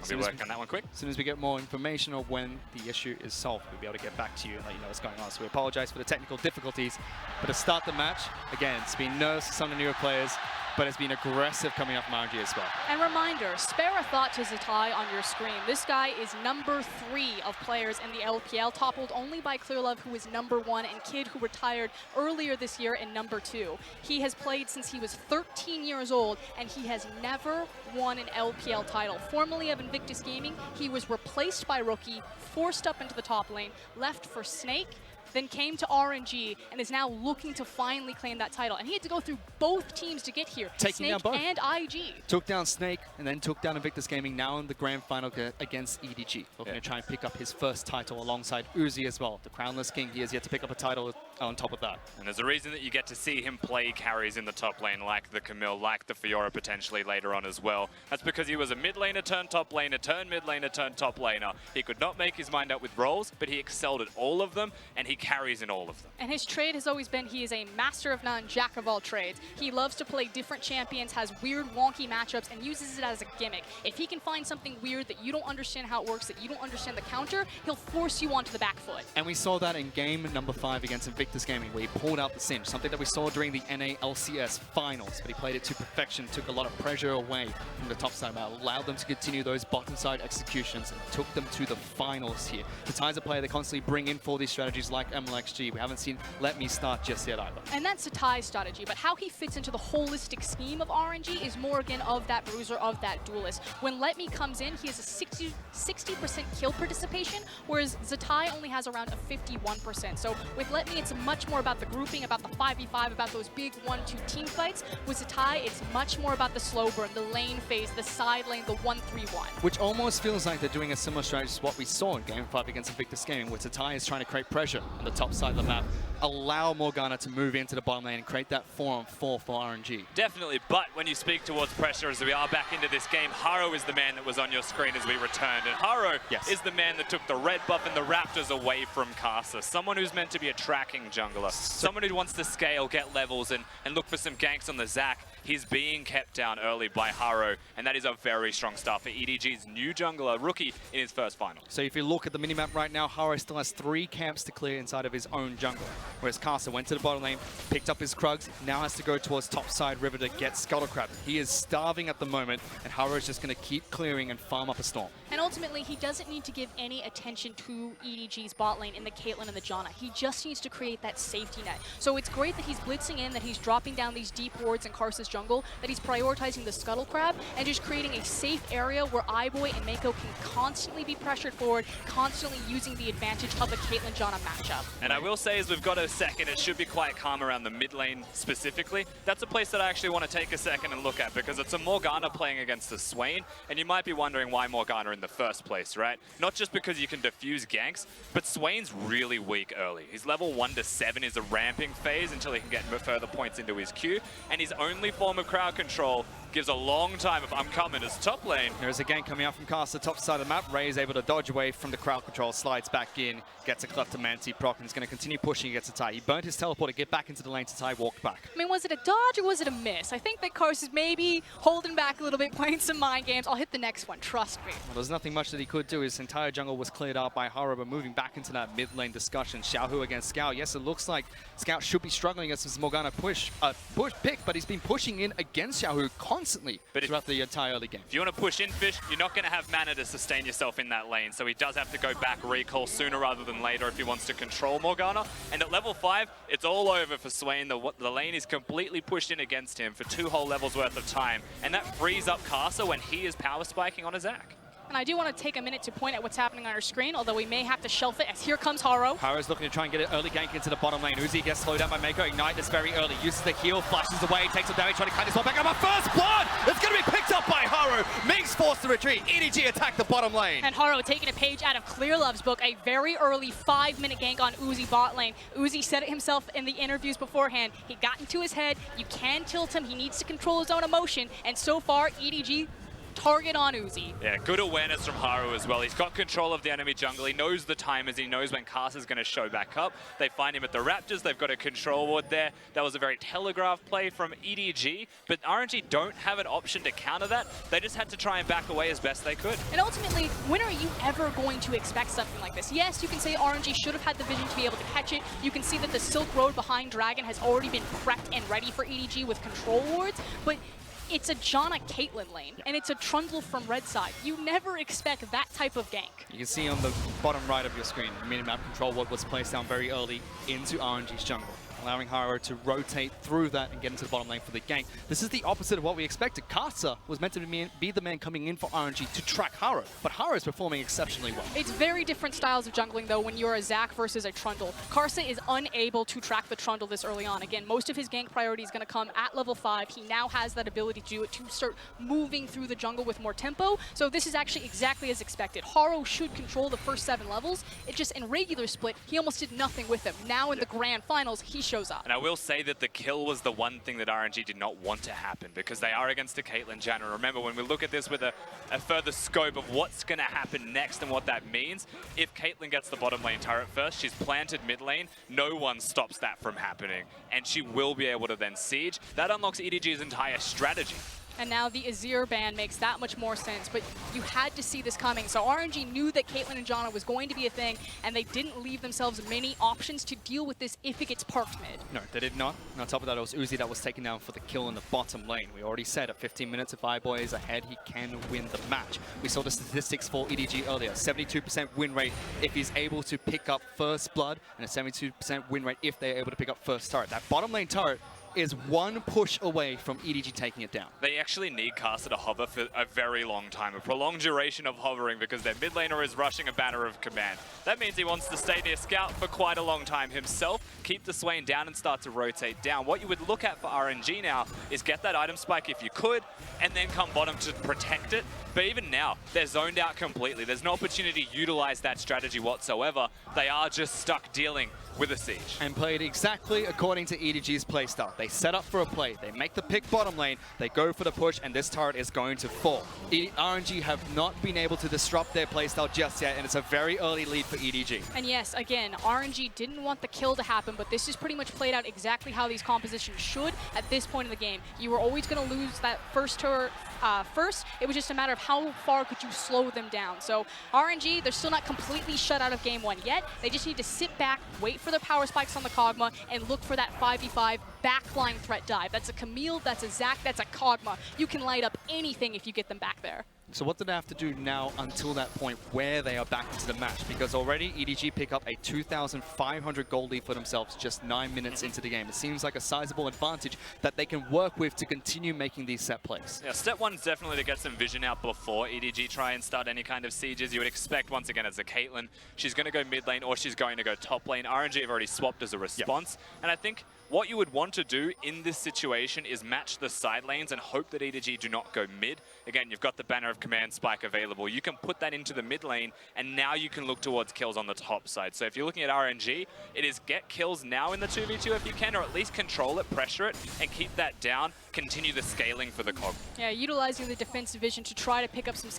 We'll be working on that one quick. As soon as we get more information on when the issue is solved, we'll be able to get back to you and let you know what's going on. So we apologize for the technical difficulties. But to start the match, again, it's been nerves for some of the newer players, but it's been aggressive coming up from RNG as well. And reminder, spare a thought to Zatai on your screen. This guy is number 3 of players in the LPL, toppled only by Clearlove, who is number 1, and Kid, who retired earlier this year, in number 2. He has played since he was 13 years old, and he has never won an LPL title. Formerly of Invictus Gaming, he was replaced by Rookie, forced up into the top lane, left for Snake, then came to RNG, and is now looking to finally claim that title. And he had to go through both teams to get here, Taking Snake down both. and IG. Took down Snake, and then took down Invictus Gaming, now in the grand final against EDG. Looking to try and pick up his first title alongside Uzi as well. The Crownless King, he has yet to pick up a title on top of that. And there's a reason that you get to see him play carries in the top lane, like the Camille, like the Fiora potentially later on as well. That's because he was a mid laner turned top laner, turned mid laner, turned top laner. He could not make his mind up with roles, but he excelled at all of them, and he carries in all of them. And his trade has always been he is a master of none, jack of all trades. He loves to play different champions, has weird, wonky matchups, and uses it as a gimmick. If he can find something weird that you don't understand how it works, that you don't understand the counter, he'll force you onto the back foot. And we saw that in game number 5 against Invictus Gaming, where he pulled out the cinch, something that we saw during the NA LCS finals, but he played it to perfection, took a lot of pressure away from the top side, allowed them to continue those bottom side executions, and took them to the finals here. Zatai is a player they constantly bring in for these strategies like MLXG. We haven't seen Let Me Start just yet either. And that's Zatai's strategy, but how he fits into the holistic scheme of RNG is more again of that bruiser, of that duelist. When Let Me comes in, he has a 60% kill participation, whereas Zatai only has around a 51%. So with Let Me, it's much more about the grouping, about the 5v5, about those big 1-2 team fights. With Zatai, it's much more about the slow burn, the lane phase, the side lane, the 1-3-1. Which almost feels like they're doing a similar strategy to what we saw in game 5 against Invictus Gaming, where Zatai is trying to create pressure on the top side of the map, allow Morgana to move into the bottom lane and create that 4-on-4 for RNG. Definitely, but when you speak towards pressure, as we are back into this game, Haro is the man that was on your screen as we returned, and Haro is the man that took the red buff and the Raptors away from Casa. Someone who's meant to be a tracking jungler, someone who wants to scale, get levels, and look for some ganks on the Zac. He's being kept down early by Haro, and that is a very strong start for EDG's new jungler, rookie, in his first final. So if you look at the minimap right now, Haro still has 3 camps to clear inside of his own jungle, whereas Casa went to the bottom lane, picked up his Krugs, now has to go towards top side river to get Scuttlecrab. He is starving at the moment, and Haro is just going to keep clearing and farm up a storm. And ultimately, he doesn't need to give any attention to EDG's bot lane in the Caitlyn and the Janna. He just needs to create that safety net. So it's great that he's blitzing in, that he's dropping down these deep wards in Karsa's jungle, that he's prioritizing the Scuttlecrab, and just creating a safe area where iBoy and Mako can constantly be pressured forward, constantly using the advantage of the Caitlyn-Janna matchup. And I will say, as we've got a second, it should be quite calm around the mid lane specifically. That's a place that I actually want to take a second and look at, because it's a Morgana playing against the Swain, and you might be wondering why Morgana in the first place, right? Not just because you can defuse ganks, but Swain's really weak early. His level 1 to 7 is a ramping phase until he can get further points into his Q, and his only form of crowd control gives a long time of I'm coming as top lane. There's a gank coming out from Casa, top side of the map. Ray is able to dodge away from the crowd control, slides back in, gets a cleft to Manti. Proc and is going to continue pushing against Zatai. He burnt his teleport to get back into the lane. Zatai walked back. I mean, was it a dodge or was it a miss? I think that Karsa's maybe holding back a little bit, playing some mind games. I'll hit the next one, trust me. Well, there's nothing much that he could do. His entire jungle was cleared out by Haro, but moving back into that mid lane discussion. Xiaohu against Scout. Yes, it looks like Scout should be struggling against his Morgana push pick, but he's been pushing in against Xiaohu constantly throughout the entire early game. If you want to push in Fish, you're not going to have mana to sustain yourself in that lane, so he does have to go back recall sooner rather than later if he wants to control Morgana. And at level 5, it's all over for Swain. The lane is completely pushed in against him for 2 whole levels worth of time, and that frees up Casa when he is power spiking on a Zac. And I do want to take a minute to point at what's happening on our screen, although we may have to shelf it, as here comes Haro. Haro's looking to try and get an early gank into the bottom lane. Uzi gets slowed down by Mako. Ignite this very early. Uses the heal, flashes away, takes some damage, trying to cut this one back. And my first blood! It's going to be picked up by Haro. Ming's forced to retreat. EDG attack the bottom lane. And Haro taking a page out of Clearlove's book, a very early 5-minute gank on Uzi bot lane. Uzi said it himself in the interviews beforehand. He got into his head. You can tilt him. He needs to control his own emotion. And so far, EDG target on Uzi. Yeah, good awareness from Haro as well. He's got control of the enemy jungle. He knows the timers. He knows when Casa's going to show back up. They find him at the Raptors. They've got a control ward there. That was a very telegraphed play from EDG, but RNG don't have an option to counter that. They just had to try and back away as best they could. And ultimately, when are you ever going to expect something like this? Yes, you can say RNG should have had the vision to be able to catch it. You can see that the Silk Road behind Dragon has already been prepped and ready for EDG with control wards, but it's a Janna Caitlyn lane, and it's a Trundle from red side. You never expect that type of gank. You can see on the bottom right of your screen, the minimap control ward was placed down very early into RNG's jungle. allowing Haro to rotate through that and get into the bottom lane for the gank. This is the opposite of what we expected. Karsa was meant to be the man coming in for RNG to track Haro, but Haro is performing exceptionally well. It's very different styles of jungling, though, when you're a Zac versus a Trundle. Karsa is unable to track the Trundle this early on. Again, most of his gank priority is going to come at level 5. He now has that ability to do it, to start moving through the jungle with more tempo. So this is actually exactly as expected. Haro should control the first 7 levels. It just, in regular split, he almost did nothing with them. Now in the grand finals, he shows up. And I will say that the kill was the one thing that RNG did not want to happen, because they are against a Caitlyn Janna. Remember, when we look at this with a further scope of what's going to happen next and what that means, if Caitlyn gets the bottom lane turret first, she's planted mid lane, no one stops that from happening, and she will be able to then siege. That unlocks EDG's entire strategy. And now the Azir ban makes that much more sense, but you had to see this coming. So RNG knew that Caitlyn and Janna was going to be a thing, and they didn't leave themselves many options to deal with this if it gets parked mid. No, they did not. And on top of that, it was Uzi that was taken down for the kill in the bottom lane. We already said at 15 minutes, if iBoy is ahead, he can win the match. We saw the statistics for EDG earlier. 72% win rate if he's able to pick up first blood, and a 72% win rate if they're able to pick up first turret. That bottom lane turret is one push away from EDG taking it down. They actually need Karsa to hover for a very long time, a prolonged duration of hovering, because their mid laner is rushing a banner of command. That means he wants to stay near Scout for quite a long time himself, keep the Swain down and start to rotate down. What you would look at for RNG now is get that item spike if you could, and then come bottom to protect it. But even now, they're zoned out completely. There's no opportunity to utilize that strategy whatsoever. They are just stuck dealing with a siege. And played exactly according to EDG's playstyle. They set up for a play, they make the pick bottom lane, they go for the push, and this turret is going to fall. RNG have not been able to disrupt their playstyle just yet, and it's a very early lead for EDG. And yes, again, RNG didn't want the kill to happen, but this is pretty much played out exactly how these compositions should at this point in the game. You were always going to lose that first turret first. It was just a matter of how far could you slow them down. So RNG, they're still not completely shut out of game 1 yet. They just need to sit back, wait for their power spikes on the Kog'Maw, and look for that 5v5 backline threat dive. That's a Camille, that's a Zac, that's a Kog'Maw. You can light up anything if you get them back there. So what do they have to do now until that point where they are back into the match? Because already EDG pick up a 2,500 gold lead for themselves just 9 minutes into the game. It seems like a sizable advantage that they can work with to continue making these set plays. Yeah, step one is definitely to get some vision out before EDG try and start any kind of sieges. You would expect, once again, as a Caitlyn, she's going to go mid lane or she's going to go top lane. RNG have already swapped as a response. Yep. And I think what you would want to do in this situation is match the side lanes and hope that EDG do not go mid. Again, you've got the banner of command spike available. You can put that into the mid lane, and now you can look towards kills on the top side. So if you're looking at RNG, it is get kills now in the 2v2 if you can, or at least control it, pressure it, and keep that down. Continue the scaling for the Cog. Yeah, utilizing the defensive vision to try to pick up some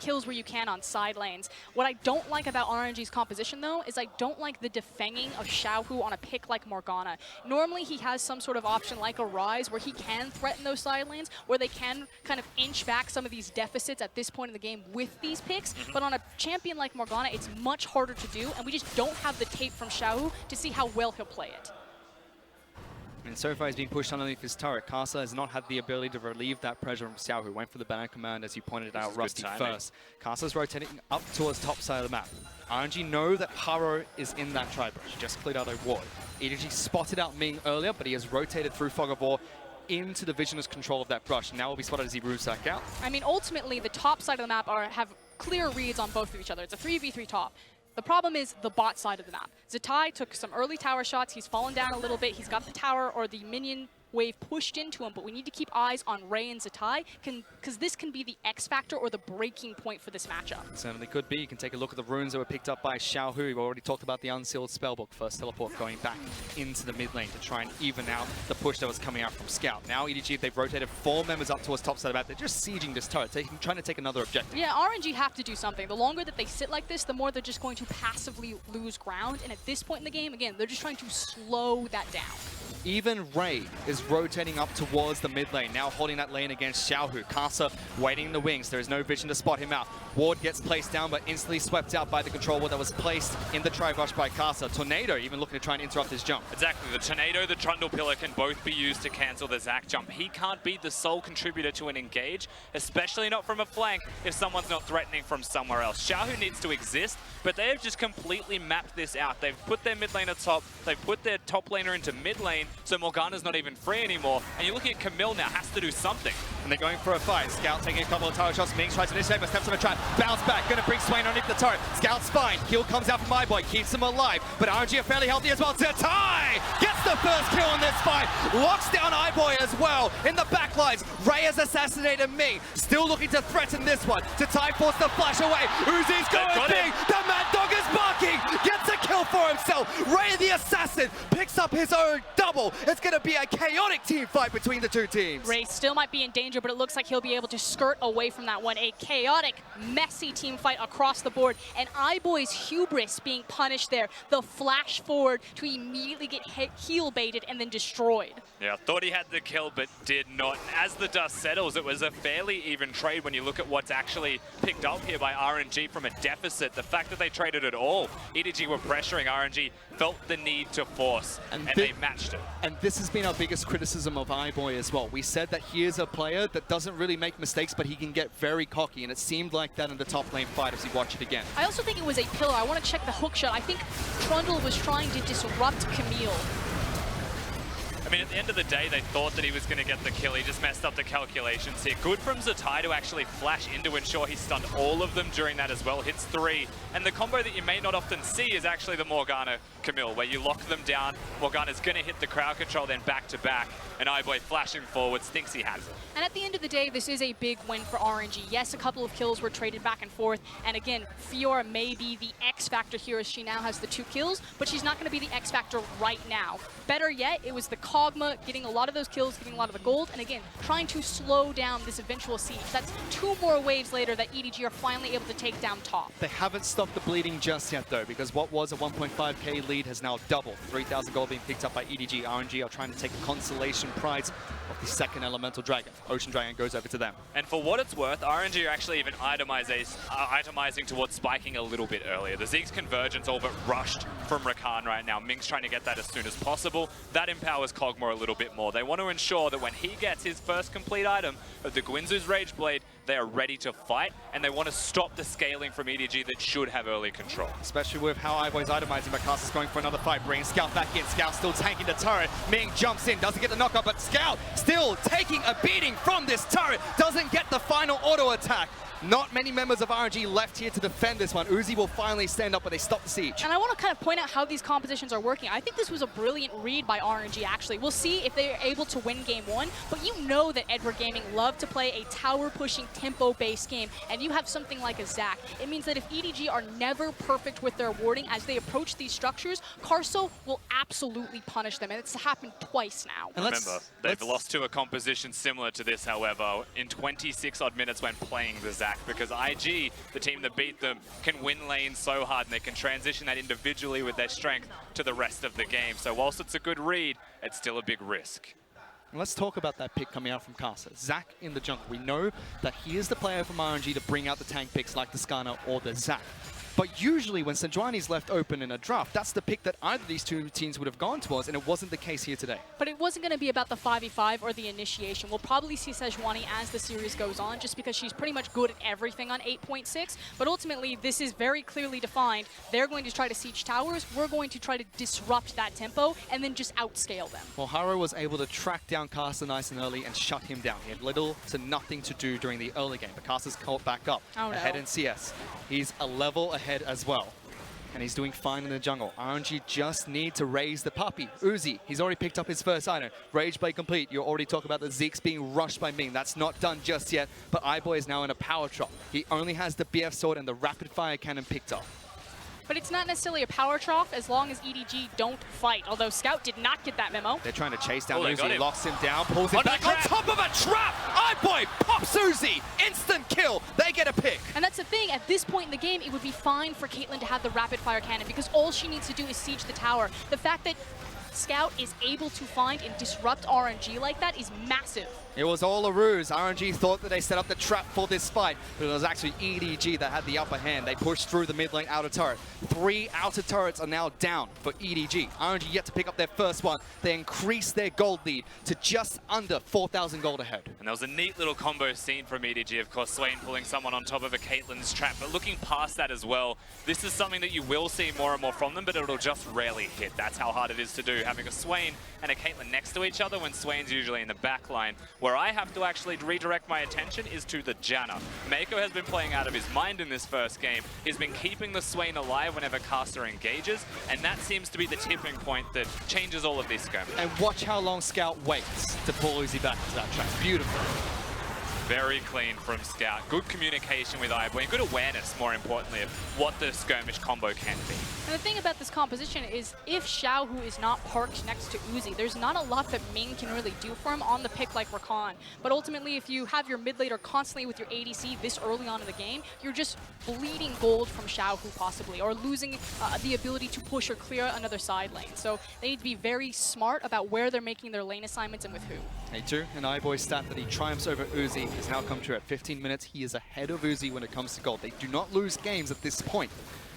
kills where you can on side lanes. What I don't like about RNG's composition, though, is I don't like the defanging of Xiaohu on a pick like Morgana. Normally, he has some sort of option like a Rise where he can threaten those side lanes, where they can kind of inch back some of these deficits at this point in the game with these picks. But on a champion like Morgana, it's much harder to do, and we just don't have the tape from Xiaohu to see how well he'll play it. And so far he's being pushed underneath his turret. Karsa has not had the ability to relieve that pressure from Xiao, who went for the banner command, as you pointed out, Rusty first. Karsa's rotating up towards top side of the map. RNG know that Haro is in that tri-brush. He just cleared out a ward. EDG spotted out Ming earlier, but he has rotated through Fog of War into the visionless control of that brush. Now will be spotted as he roofs back out. I mean, ultimately, the top side of the map have clear reads on both of each other. It's a 3v3 top. The problem is the bot side of the map. Zatai took some early tower shots. He's fallen down a little bit. He's got the tower or the minion wave pushed into him, but we need to keep eyes on Ray and Zatai, because this can be the X factor or the breaking point for this matchup. It certainly could be. You can take a look at the runes that were picked up by Xiaohu. We've already talked about the unsealed spellbook. First teleport going back into the mid lane to try and even out the push that was coming out from Scout. Now EDG, they've rotated 4 members up towards top side of the map. They're just sieging this turret, trying to take another objective. Yeah, RNG have to do something. The longer that they sit like this, the more they're just going to passively lose ground. And at this point in the game, again, they're just trying to slow that down. Even Ray is rotating up towards the mid lane, now holding that lane against Xiaohu. Kasa waiting in the wings. There is no vision to spot him out. Ward gets placed down, but instantly swept out by the control ward that was placed in the tri-rush by Kasa. Tornado even looking to try and interrupt his jump. Exactly. The Tornado, the Trundle Pillar can both be used to cancel the Zac jump. He can't be the sole contributor to an engage, especially not from a flank if someone's not threatening from somewhere else. Xiaohu needs to exist, but they have just completely mapped this out. They've put their mid laner top, they've put their top laner into mid lane, so Morgana's not even free anymore. And you're looking at Camille now, has to do something. And they're going for a fight. Scout taking a couple of tower shots. Mings tries to initiate, but steps on a trap. Bounce back, gonna bring Swain underneath the turret. Scout's fine. Heal comes out from iBoy, keeps him alive. But RNG are fairly healthy as well. Zatai gets the first kill in this fight. Locks down iBoy as well. In the backlines, Ray has assassinated Ming. Still looking to threaten this one. Zatai forced the flash away. Uzi's going big. The Mad Dog is barking. Gets a kill for himself. Ray the assassin picks up his own double. It's gonna be a chaotic team fight between the two teams. Ray still might be in danger, but it looks like he'll be able to skirt away from that one. A chaotic, messy team fight across the board, and iBoy's hubris being punished there. The flash forward to immediately get heal baited and then destroyed. Yeah, thought he had the kill, but did not. And as the dust settles, it was a fairly even trade when you look at what's actually picked up here by RNG from a deficit. The fact that they traded at all, EDG were pressuring, RNG felt the need to force, and they matched it. And this has been our biggest criticism of iBoy as well. We said that he is a player that doesn't really make mistakes, but he can get very cocky, and it seemed like that in the top lane fight as you watch it again. I also think it was a pillar. I want to check the hook shot. I think Trundle was trying to disrupt Camille. I mean, at the end of the day, they thought that he was going to get the kill. He just messed up the calculations here. Good from Zatai to actually flash in to ensure he stunned all of them during that as well. Hits 3. And the combo that you may not often see is actually the Morgana Camille, where you lock them down. Morgana's going to hit the crowd control, then back to back. And iBoy flashing forwards, thinks he has it. And at the end of the day, this is a big win for RNG. Yes, a couple of kills were traded back and forth. And again, Fiora may be the X factor here as she now has the 2 kills, but she's not going to be the X factor right now. Better yet, it was the Kog'Maw getting a lot of those kills, getting a lot of the gold, and again, trying to slow down this eventual siege. That's 2 more waves later that EDG are finally able to take down top. They haven't stopped the bleeding just yet, though, because what was a 1.5k lead has now doubled. 3,000 gold being picked up by EDG. RNG are trying to take a consolation prize of the second elemental dragon. Ocean Dragon goes over to them. And for what it's worth, RNG are actually even itemizing towards spiking a little bit earlier. The Zeke's convergence all but rushed from Rakan right now. Ming's trying to get that as soon as possible. That empowers Kog'Maw a little bit more. They want to ensure that when he gets his first complete item of the Guinzu's Rage Blade, they are ready to fight, and they want to stop the scaling from EDG that should have early control. Especially with how iBoy's itemizing, but Caster's going for another fight, bringing Scout back in. Scout still tanking the turret. Ming jumps in, doesn't get the knockup, but Scout still taking a beating from this turret. Doesn't get the final auto attack. Not many members of RNG left here to defend this one. Uzi will finally stand up, but they stop the siege. And I want to kind of point out how these compositions are working. I think this was a brilliant read by RNG, actually. We'll see if they're able to win game 1, but you know that Edward Gaming love to play a tower-pushing, tempo-based game, and you have something like a Zac. It means that if EDG are never perfect with their warding as they approach these structures, Karso will absolutely punish them, and it's happened twice now. And remember, they've lost to a composition similar to this, however, in 26-odd minutes when playing the Zac, because IG, the team that beat them, can win lanes so hard and they can transition that individually with their strength to the rest of the game. So whilst it's a good read, it's still a big risk. And let's talk about that pick coming out from Kasa. Zac in the jungle. We know that he is the player from RNG to bring out the tank picks like the Skana or the Zac. But usually when Sejuani's left open in a draft, that's the pick that either of these two teams would have gone towards, and it wasn't the case here today. But it wasn't going to be about the 5v5 or the initiation. We'll probably see Sejuani as the series goes on, just because she's pretty much good at everything on 8.6. But ultimately, this is very clearly defined. They're going to try to siege towers. We're going to try to disrupt that tempo and then just outscale them. Well, Haro was able to track down Kasa nice and early and shut him down. He had little to nothing to do during the early game, but Kasa's caught back up ahead in CS. He's a level ahead as well. And he's doing fine in the jungle. RNG just need to raise the puppy. Uzi, he's already picked up his first item. Rage Blade complete. You're already talking about the Zeke's being rushed by Ming. That's not done just yet, but iBoy is now in a power trap. He only has the BF sword and the rapid fire cannon picked up. But it's not necessarily a power trough as long as EDG don't fight, although Scout did not get that memo. They're trying to chase down Uzi, locks him down, pulls him back on top of a trap! iBoy pops Uzi! Instant kill! They get a pick! And that's the thing, at this point in the game, it would be fine for Caitlyn to have the rapid fire cannon because all she needs to do is siege the tower. The fact that Scout is able to find and disrupt RNG like that is massive. It was all a ruse. RNG thought that they set up the trap for this fight, but it was actually EDG that had the upper hand. They pushed through the mid lane outer turret. 3 outer turrets are now down for EDG. RNG yet to pick up their first one. They increased their gold lead to just under 4,000 gold ahead. And there was a neat little combo scene from EDG, of course, Swain pulling someone on top of a Caitlyn's trap. But looking past that as well, this is something that you will see more and more from them, but it'll just rarely hit. That's how hard it is to do, having a Swain and a Caitlyn next to each other when Swain's usually in the back line. Where I have to actually redirect my attention is to the Janna. Mako has been playing out of his mind in this first game. He's been keeping the Swain alive whenever Caster engages, and that seems to be the tipping point that changes all of this skirmish. And watch how long Scout waits to pull Uzi back into that trap. Beautiful. Very clean from Scout. Good communication with iBoy and good awareness, more importantly, of what the skirmish combo can be. And the thing about this composition is if Xiaohu is not parked next to Uzi, there's not a lot that Ming can really do for him on the pick like Rakan. But ultimately, if you have your mid laner constantly with your ADC this early on in the game, you're just bleeding gold from Xiaohu possibly, or losing the ability to push or clear another side lane. So they need to be very smart about where they're making their lane assignments and with who. A2, an iBoy stat that he triumphs over Uzi has now come true. At 15 minutes, he is ahead of Uzi when it comes to gold. They do not lose games at this point.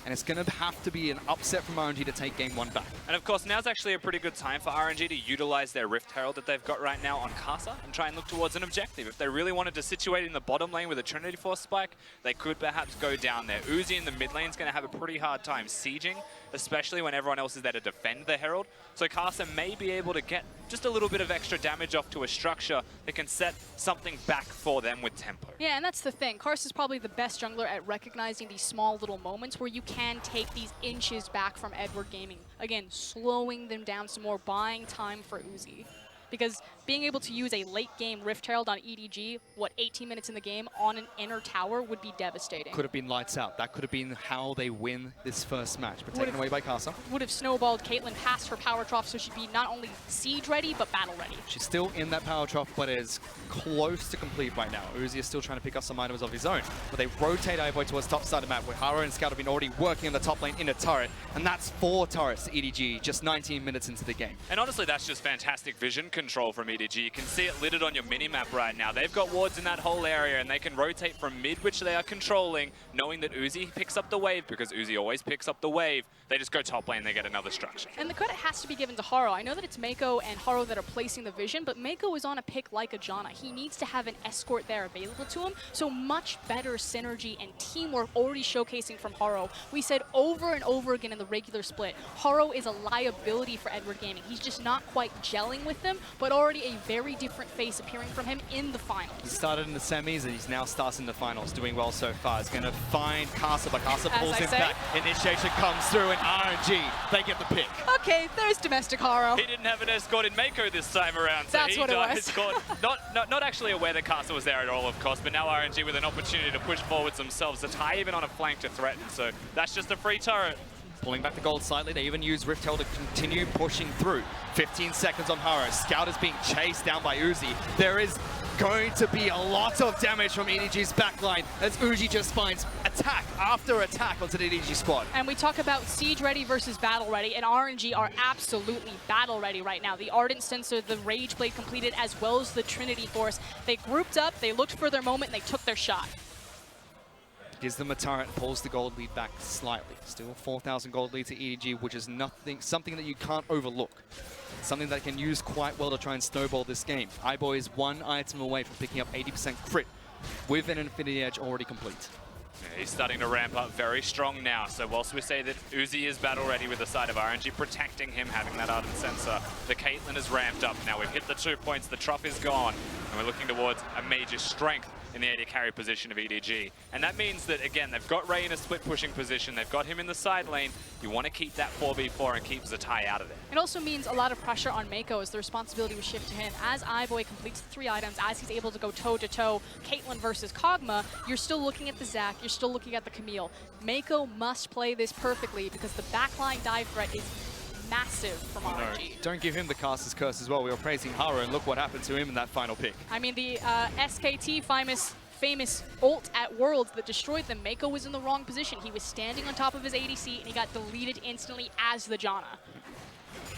And it's going to have to be an upset from RNG to take game 1 back. And of course, now's actually a pretty good time for RNG to utilize their Rift Herald that they've got right now on Casa and try and look towards an objective. If they really wanted to situate in the bottom lane with a Trinity Force spike, they could perhaps go down there. Uzi in the mid lane is going to have a pretty hard time sieging, especially when everyone else is there to defend the Herald. So Casa may be able to get just a little bit of extra damage off to a structure that can set something back for them with tempo. Yeah, and that's the thing. Karst is probably the best jungler at recognizing these small little moments where you can take these inches back from Edward Gaming. Again, slowing them down some more, buying time for Uzi. Because being able to use a late game Rift Herald on EDG, 18 minutes in the game, on an inner tower would be devastating. Could have been lights out. That could have been how they win this first match, but taken away by Casa. Would have snowballed Caitlyn past her power trough, so she'd be not only siege ready, but battle ready. She's still in that power trough, but is close to complete right now. Uzi is still trying to pick up some items of his own, but they rotate iBoy towards top side of the map, where Hara and Scout have been already working on the top lane in a turret, and that's 4 turrets to EDG just 19 minutes into the game. And honestly, that's just fantastic vision control from EDG. You can see it littered on your minimap right now. They've got wards in that whole area, and they can rotate from mid, which they are controlling, knowing that Uzi picks up the wave, because Uzi always picks up the wave. They just go top lane, they get another structure. And the credit has to be given to Haro. I know that it's Mako and Haro that are placing the vision, but Mako is on a pick like a Janna. He needs to have an escort there available to him, so much better synergy and teamwork already showcasing from Haro. We said over and over again in the regular split, Haro is a liability for Edward Gaming. He's just not quite gelling with them, but already a very different face appearing from him in the finals. He started in the semis, and he's now starts in the finals, doing well so far. He's going to find Casa, but Casa pulls him back. Initiation comes through, and RNG, they get the pick. Okay, there's domestic Haro. He didn't have an escort in Mako this time around, so That's he what it got was. his escort. Not actually aware that Casa was there at all, of course, but now RNG with an opportunity to push forwards themselves. Zatai even on a flank to threaten, so that's just a free turret. Pulling back the gold slightly, they even use Rift Herald to continue pushing through. 15 seconds on Haro. Scout is being chased down by Uzi. There is going to be a lot of damage from EDG's backline as Uzi just finds attack after attack onto the EDG squad. And we talk about siege ready versus battle ready, and RNG are absolutely battle ready right now. The Ardent Sensor, the Rage Blade completed, as well as the Trinity Force. They grouped up, they looked for their moment, and they took their shot. Gives them a turret, pulls the gold lead back slightly. Still 4,000 gold lead to EDG, which is something that you can't overlook. Something that can use quite well to try and snowball this game. iBoy is 1 item away from picking up 80% crit with an Infinity Edge already complete. Yeah, he's starting to ramp up very strong now. So whilst we say that Uzi is battle ready with the side of RNG protecting him, having that Ardent Sensor, the Caitlyn is ramped up. Now we've hit the 2 points, the Trough is gone, and we're looking towards a major strength in the AD carry position of EDG. And that means that, again, they've got Ray in a split pushing position, they've got him in the side lane. You want to keep that 4v4 and keep Zatai out of there. It also means a lot of pressure on Mako as the responsibility was shifted to him. As iBoy completes the 3 items, as he's able to go toe-to-toe, Caitlyn versus Kog'Maw, you're still looking at the Zac, you're still looking at the Camille. Mako must play this perfectly because the backline dive threat is massive from RNG. Don't give him the caster's curse as well. We were praising Haro, and look what happened to him in that final pick. I mean, the SKT famous ult at Worlds that destroyed them, Mako was in the wrong position. He was standing on top of his ADC, and he got deleted instantly as the Janna.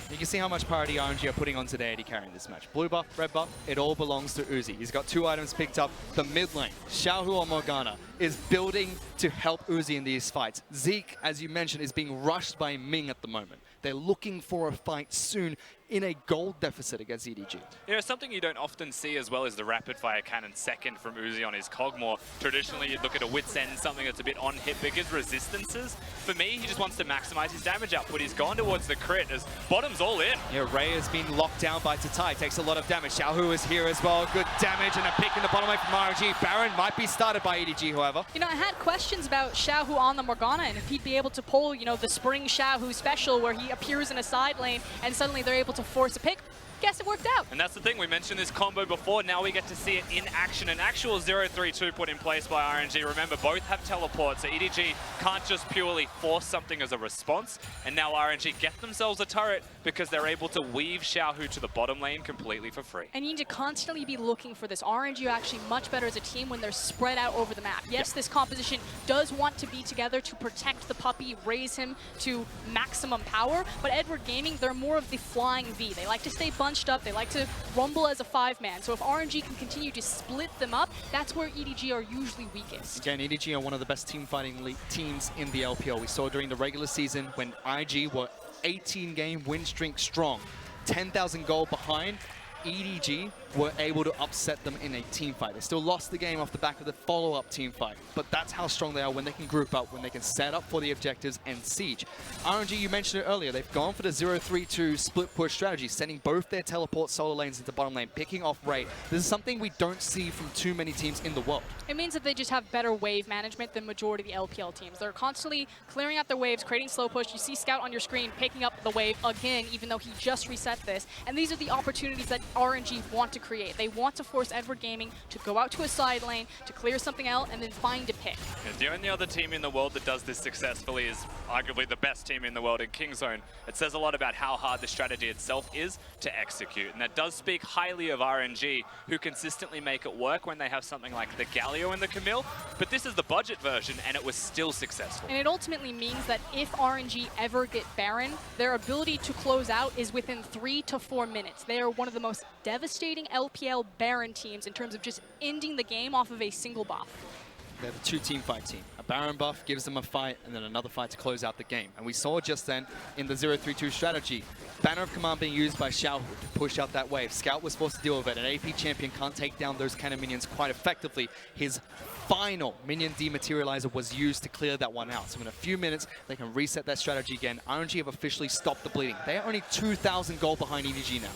You can see how much priority RNG are putting onto their AD carry in this match. Blue buff, red buff, it all belongs to Uzi. He's got 2 items picked up. The mid lane, Xiaohu or Morgana, is building to help Uzi in these fights. Zeke, as you mentioned, is being rushed by Ming at the moment. They're looking for a fight soon in a gold deficit against EDG. You know, something you don't often see as well is the rapid fire cannon second from Uzi on his Cogmore. Traditionally, you'd look at a Wit's End, something that's a bit on hit, but his resistances, for me, he just wants to maximize his damage output. He's gone towards the crit as bottom's all in. Yeah, Ray has been locked down by Tatai, takes a lot of damage. Xiaohu is here as well, good damage, and a pick in the bottom lane from RNG. Baron might be started by EDG, however. You know, I had questions about Xiaohu on the Morgana and if he'd be able to pull, you know, the Spring Xiaohu special where he appears in a side lane and suddenly they're able to force a pick. Guess it worked out. And that's the thing, we mentioned this combo before, now we get to see it in action. An actual 0-3-2 put in place by RNG. Remember, both have teleport, so EDG can't just purely force something as a response. And now RNG get themselves a turret because they're able to weave Xiaohu to the bottom lane completely for free. And you need to constantly be looking for this. RNG are actually much better as a team when they're spread out over the map. Yes, this composition does want to be together to protect the puppy, raise him to maximum power, but Edward Gaming, they're more of the flying V. They like to stay bunched up, they like to rumble as a 5-man. So if RNG can continue to split them up, that's where EDG are usually weakest. Again, EDG are one of the best team fighting teams in the LPL. We saw during the regular season when IG were 18-game win streak strong, 10,000 gold behind, EDG were able to upset them in a team fight. They still lost the game off the back of the follow-up team fight, but that's how strong they are when they can group up, when they can set up for the objectives and siege. RNG, you mentioned it earlier, they've gone for the 0-3-2 split push strategy, sending both their teleport solo lanes into bottom lane, picking off Ray. This is something we don't see from too many teams in the world. It means that they just have better wave management than majority of the LPL teams. They're constantly clearing out their waves, creating slow push. You see Scout on your screen picking up the wave again, even though he just reset this. And these are the opportunities that RNG want to create. They want to force Edward Gaming to go out to a side lane, to clear something out, and then find a pick. And the only other team in the world that does this successfully is arguably the best team in the world in Kingzone. It says a lot about how hard the strategy itself is to execute. And that does speak highly of RNG, who consistently make it work when they have something like the Galio and the Camille. But this is the budget version, and it was still successful. And it ultimately means that if RNG ever get Baron, their ability to close out is within 3 to 4 minutes. They are one of the most devastating LPL Baron teams in terms of just ending the game off of a single buff. They're the 2-team fight team. A Baron buff gives them a fight, and then another fight to close out the game. And we saw just then in the 0-3-2 strategy, Banner of Command being used by Xiaohu to push out that wave. Scout was forced to deal with it. An AP champion can't take down those kind of minions quite effectively. His final minion dematerializer was used to clear that one out. So in a few minutes, they can reset that strategy again. RNG have officially stopped the bleeding. They are only 2,000 gold behind EDG now.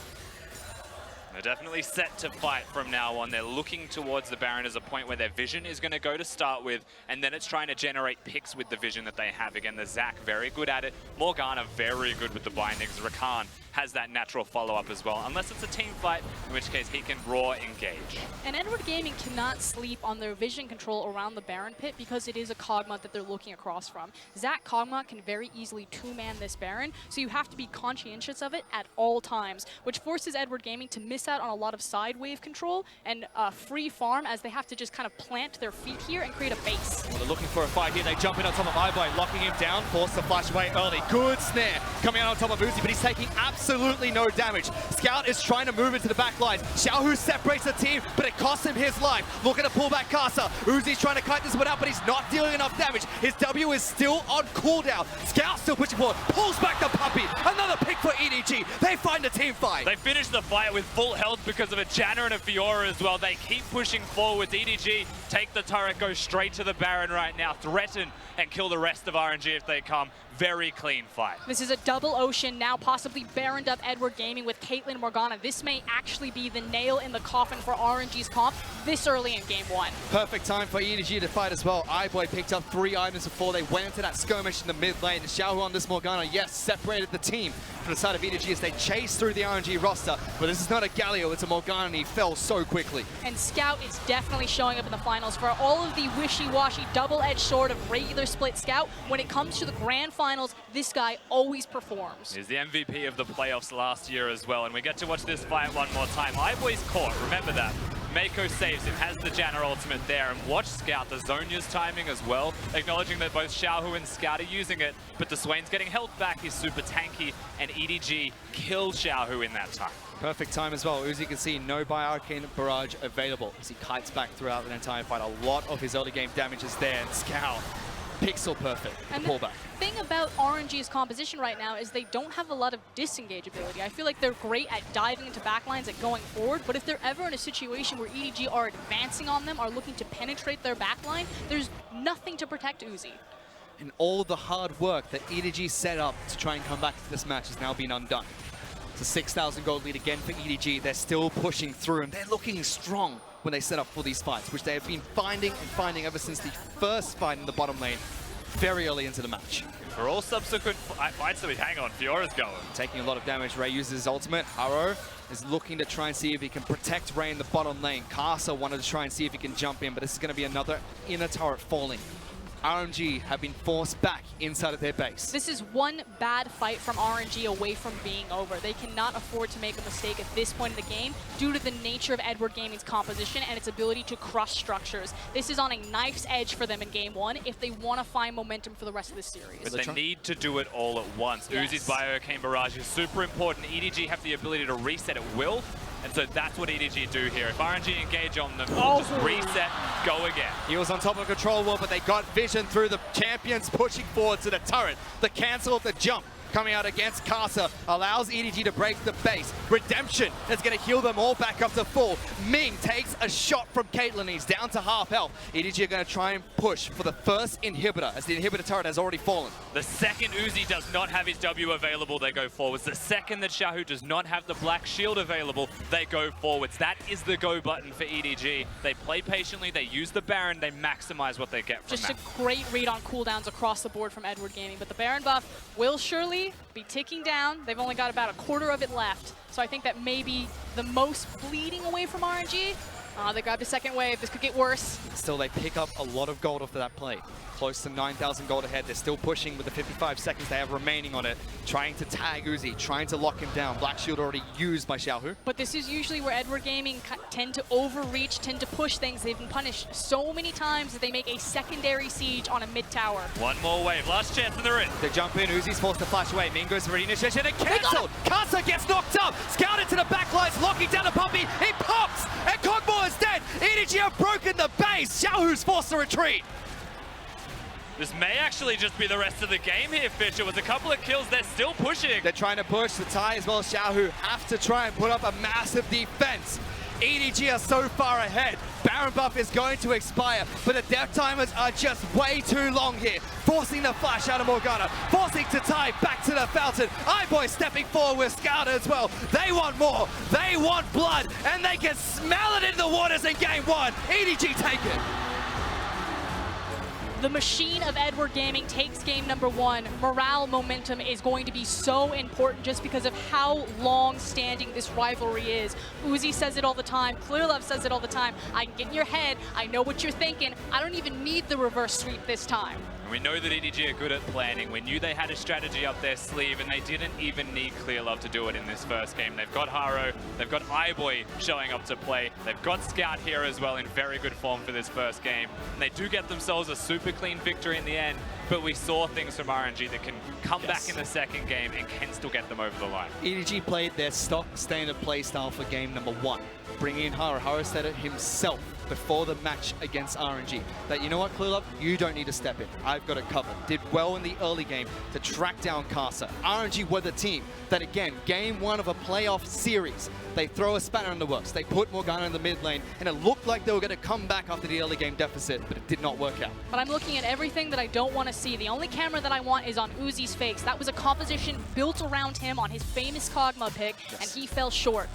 They're definitely set to fight from now on. They're looking towards the Baron as a point where their vision is going to go to start with, and then it's trying to generate picks with the vision that they have. Again, the Zac, very good at it. Morgana, very good with the bindings. Rakan has that natural follow-up as well, unless it's a team fight, in which case he can raw engage. And Edward Gaming cannot sleep on their vision control around the Baron pit because it is a Kog'Maw that they're looking across from. Zac Kog'Maw can very easily 2-man this Baron, so you have to be conscientious of it at all times, which forces Edward Gaming to miss out on a lot of side wave control and free farm as they have to just kind of plant their feet here and create a base. Well, they're looking for a fight here. They jump in on top of iBlade, locking him down, force the flash away early. Good snare coming out on top of Uzi, but he's taking absolutely no damage. Scout is trying to move into the back lines. Xiaohu separates the team, but it costs him his life. Looking to pull back Casa. Uzi's trying to kite this one out, but he's not dealing enough damage. His W is still on cooldown. Scout still pushing forward, pulls back the puppy. Another pick for EDG. They find a team fight. They finish the fight with full health because of a Janna and a Fiora as well. They keep pushing forward. EDG take the turret, go straight to the Baron right now, threaten and kill the rest of RNG if they come. Very clean fight. This is a double ocean, now possibly Baroned up Edward Gaming with Caitlyn Morgana. This may actually be the nail in the coffin for RNG's comp this early in game 1. Perfect time for EDG to fight as well. iBoy picked up 3 items before they went into that skirmish in the mid lane. Xiaohu on this Morgana, yes, separated the team from the side of EDG as they chase through the RNG roster. But this is not a Galio, it's a Morgana, and he fell so quickly. And Scout is definitely showing up in the finals for all of the wishy-washy double-edged sword of regular split Scout. When it comes to the grand finals, this guy always performs. He's the MVP of the playoffs last year as well, and we get to watch this fight one more time. iBoy's caught, remember that. Mako saves him, has the Janna ultimate there, and watch Scout, the Zonya's timing as well, acknowledging that both Xiaohu and Scout are using it, but the Swain's getting health back, he's super tanky, and EDG kills Xiaohu in that time. Perfect time as well. Uzi can see no Bio-Arcane Barrage available as he kites back throughout the entire fight. A lot of his early game damage is there, and Scout, pixel perfect, and pullback. The thing about RNG's composition right now is they don't have a lot of disengage ability. I feel like they're great at diving into backlines and going forward, but if they're ever in a situation where EDG are advancing on them, are looking to penetrate their backline, there's nothing to protect Uzi. And all the hard work that EDG set up to try and come back to this match has now been undone. It's a 6,000 gold lead again for EDG. They're still pushing through, and they're looking strong when they set up for these fights, which they have been finding ever since the first fight in the bottom lane, very early into the match. For all subsequent fights that we hang on, Fiora's going. Taking a lot of damage. Ray uses his ultimate. Haro is looking to try and see if he can protect Ray in the bottom lane. Karsa wanted to try and see if he can jump in, but this is going to be another inner turret falling. RNG have been forced back inside of their base. This is one bad fight from RNG away from being over. They cannot afford to make a mistake at this point in the game due to the nature of Edward Gaming's composition and its ability to crush structures. This is on a knife's edge for them in game one if they want to find momentum for the rest of the series. But they need to do it all at once. Yes. Uzi's Bio-Arcane Barrage is super important. EDG have the ability to reset at will. And so that's what EDG do here. If RNG engage on them, just reset, go again. He was on top of control wall, but they got vision through the champions pushing forward to the turret. The cancel of the jump coming out against Karsa allows EDG to break the base. Redemption is going to heal them all back up to full. Ming takes a shot from Caitlyn. He's down to half health. EDG are going to try and push for the first inhibitor, as the inhibitor turret has already fallen. The second Uzi does not have his W available, they go forwards. The second that Xiaohu does not have the black shield available, they go forwards. That is the go button for EDG. They play patiently, they use the Baron, they maximize what they get from Just that. a great read on cooldowns across the board from Edward Gaming, but the Baron buff will surely be ticking down. They've only got about a quarter of it left, so I think that may be the most bleeding away from RNG. They grabbed a second wave. This could get worse. Still, they pick up a lot of gold off of that play. Close to 9,000 gold ahead. They're still pushing with the 55 seconds they have remaining on it. Trying to tag Uzi, trying to lock him down. Black shield already used by Xiaohu. But this is usually where Edward Gaming tend to overreach, tend to push things. They've been punished so many times that they make a secondary siege on a mid tower. One more wave. Last chance and they're in. They jump in. Uzi's forced to flash away. Ming goes for reinitiation and cancelled. Karsa gets knocked up. Scout into the back lines, locking down the puppy. He pops, and Cogmore is dead. EDG have broken the base. Xiaohu's forced to retreat. This may actually just be the rest of the game here, Fisher. With a couple of kills, they're still pushing. They're trying to push. The Tai as well as Xiaohu have to try and put up a massive defense. EDG are so far ahead. Baron buff is going to expire, but the death timers are just way too long here. Forcing the flash out of Morgana, forcing to tie back to the fountain. iBoy stepping forward with Scout as well. They want more, they want blood, and they can smell it in the waters in game one. EDG take it. The machine of Edward Gaming takes game number one. Morale momentum is going to be so important just because of how long-standing this rivalry is. Uzi says it all the time. Clearlove says it all the time. I can get in your head. I know what you're thinking. I don't even need the reverse sweep this time. We know that EDG are good at planning. We knew they had a strategy up their sleeve, and they didn't even need Clearlove to do it in this first game. They've got Haro, they've got iBoy showing up to play. They've got Scout here as well in very good form for this first game. And they do get themselves a super clean victory in the end, but we saw things from RNG that can come back in the second game and can still get them over the line. EDG played their stock standard play style for game number one, bringing in Haro. Haro said it himself before the match against RNG, that you know what, Clearlove, you don't need to step in. I've got it covered. Did well in the early game to track down Karsa. RNG were the team that, again, game one of a playoff series, they throw a spanner in the works. They put Morgana in the mid lane, and it looked like they were going to come back after the early game deficit, but it did not work out. But I'm looking at everything that I don't want to see. The only camera that I want is on Uzi's face. That was a composition built around him on his famous Kog'Maw pick, and he fell short.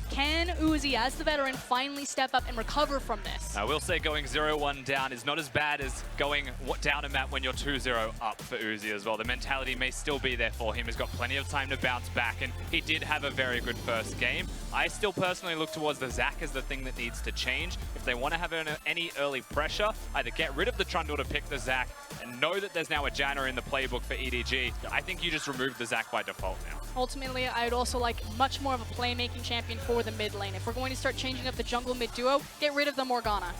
Can Uzi, as the veteran, finally step up and recover from this? I will say going 0-1 down is not as bad as going down a map when you're 2-0 up for Uzi as well. The mentality may still be there for him. He's got plenty of time to bounce back, and he did have a very good first game. I still personally look towards the Zac as the thing that needs to change. If they want to have any early pressure, either get rid of the Trundle to pick the Zac and know that there's now a Janna in the playbook for EDG. I think you just remove the Zac by default now. Ultimately, I'd also like much more of a playmaking champion for the mid lane. If we're going to start changing up the jungle mid duo, get rid of the Morgana.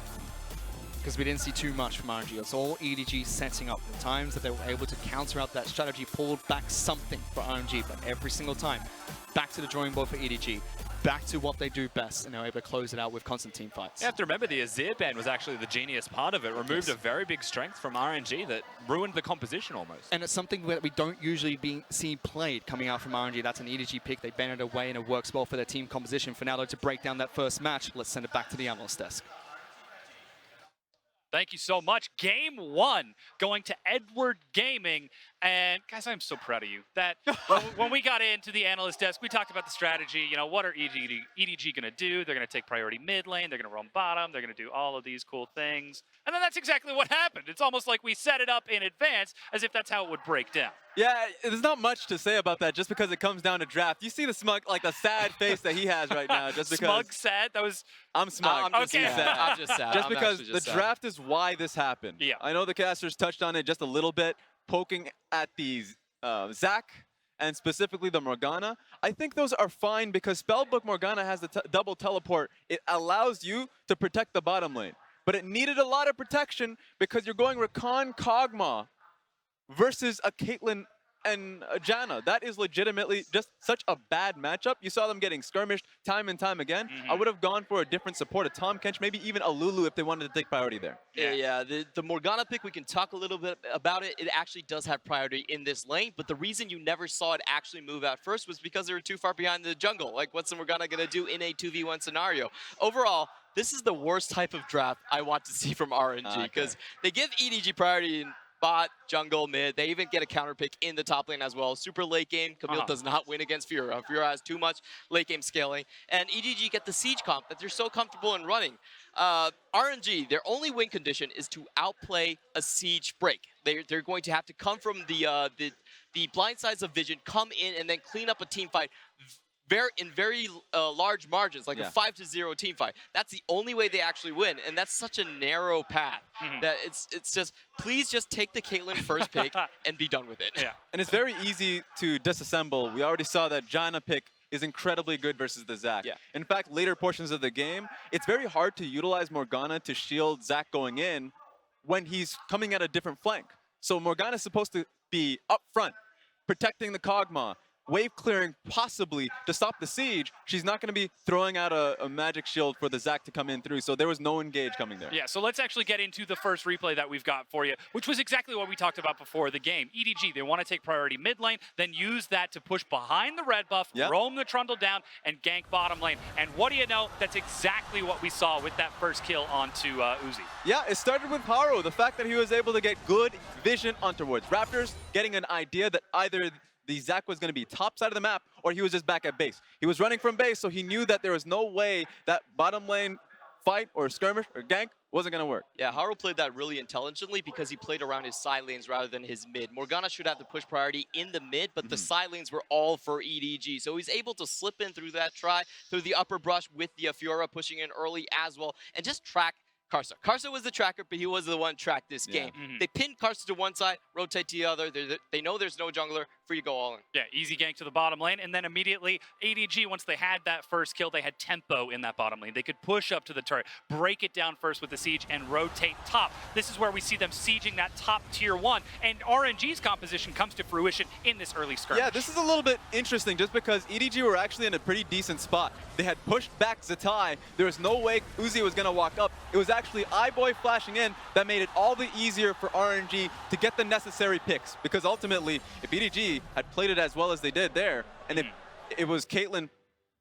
Because we didn't see too much from RNG. It's all EDG setting up. The times that they were able to counter out that strategy, pulled back something for RNG, but every single time, back to the drawing board for EDG. Back to what they do best, and they're able to close it out with constant team fights. You have to remember the Azir ban was actually the genius part of it. Removed a very big strength from RNG that ruined the composition almost. And it's something that we don't usually see played coming out from RNG. That's an EDG pick. They ban it away, and it works well for their team composition. For now, though, to break down that first match, let's send it back to the analyst desk. Thank you so much. Game 1 going to Edward Gaming. And guys, I'm so proud of you. That when we got into the analyst desk, we talked about the strategy. You know, what are EDG going to do? They're going to take priority mid lane. They're going to roam bottom. They're going to do all of these cool things. And then that's exactly what happened. It's almost like we set it up in advance as if that's how it would break down. Yeah, there's not much to say about that just because it comes down to draft. You see the smug, like the sad face that he has right now just because. Smug, sad? That was... I'm smug. I'm just sad. I'm just sad. Just because the draft is why this happened. Yeah. I know the casters touched on it just a little bit, poking at the Zac and specifically the Morgana. I think those are fine because Spellbook Morgana has the double teleport. It allows you to protect the bottom lane. But it needed a lot of protection because you're going Rakan Kog'Maw versus a Caitlyn and a Janna. That is legitimately just such a bad matchup. You saw them getting skirmished time and time again. I would have gone for a different support, a Tahm Kench, maybe even a Lulu if they wanted to take priority there. Yeah, the Morgana pick, we can talk a little bit about it. It actually does have priority in this lane, but the reason you never saw it actually move out first was because they were too far behind the jungle. Like, what's the Morgana going to do in a 2v1 scenario? Overall, this is the worst type of draft I want to see from RNG because they give EDG priority in bot, jungle, mid. They even get a counter pick in the top lane as well. Super late game. Camille does not win against Fiora. Fiora has too much late game scaling. And EDG get the siege comp that they're so comfortable in running. RNG, their only win condition is to outplay a siege break. They're going to have to come from the blind sides of vision, come in and then clean up a team fight in very large margins, like a 5-0 team fight. That's the only way they actually win, and that's such a narrow path that it's just, please just take the Caitlyn first pick and be done with it. Yeah, and it's very easy to disassemble. We already saw that Janna pick is incredibly good versus the Zac. Yeah. In fact, later portions of the game, it's very hard to utilize Morgana to shield Zac going in when he's coming at a different flank. So Morgana's supposed to be up front, protecting the Kog'Maw, wave clearing possibly to stop the siege. She's not going to be throwing out a magic shield for the Zac to come in through, so there was no engage coming there. Yeah, so let's actually get into the first replay that we've got for you, which was exactly what we talked about before the game. EDG, they want to take priority mid lane, then use that to push behind the red buff, roam the trundle down, and gank bottom lane. And what do you know? That's exactly what we saw with that first kill onto Uzi. Yeah, it started with Haro. The fact that he was able to get good vision on towards Raptors, getting an idea that either the Zac was going to be top side of the map, or he was just back at base. He was running from base, so he knew that there was no way that bottom lane fight or skirmish or gank wasn't going to work. Yeah, Haro played that really intelligently because he played around his side lanes rather than his mid. Morgana should have the push priority in the mid, but the side lanes were all for EDG. So he's able to slip in through that try, through the upper brush with the Fiora pushing in early as well, and just track Karsa. Karsa was the tracker, but he was the one tracked this game. They pinned Karsa to one side, rotate to the other. They know there's no jungler, free to go all in. Yeah, easy gank to the bottom lane, and then immediately EDG, once they had that first kill, they had tempo in that bottom lane. They could push up to the turret, break it down first with the siege, and rotate top. This is where we see them sieging that top tier 1, and RNG's composition comes to fruition in this early skirmish. Yeah, this is a little bit interesting just because EDG were actually in a pretty decent spot. They had pushed back Zatai. There was no way Uzi was going to walk up. It was actually iBoy flashing in that made it all the easier for RNG to get the necessary picks, because ultimately, if EDG had played it as well as they did there, and if it was Caitlyn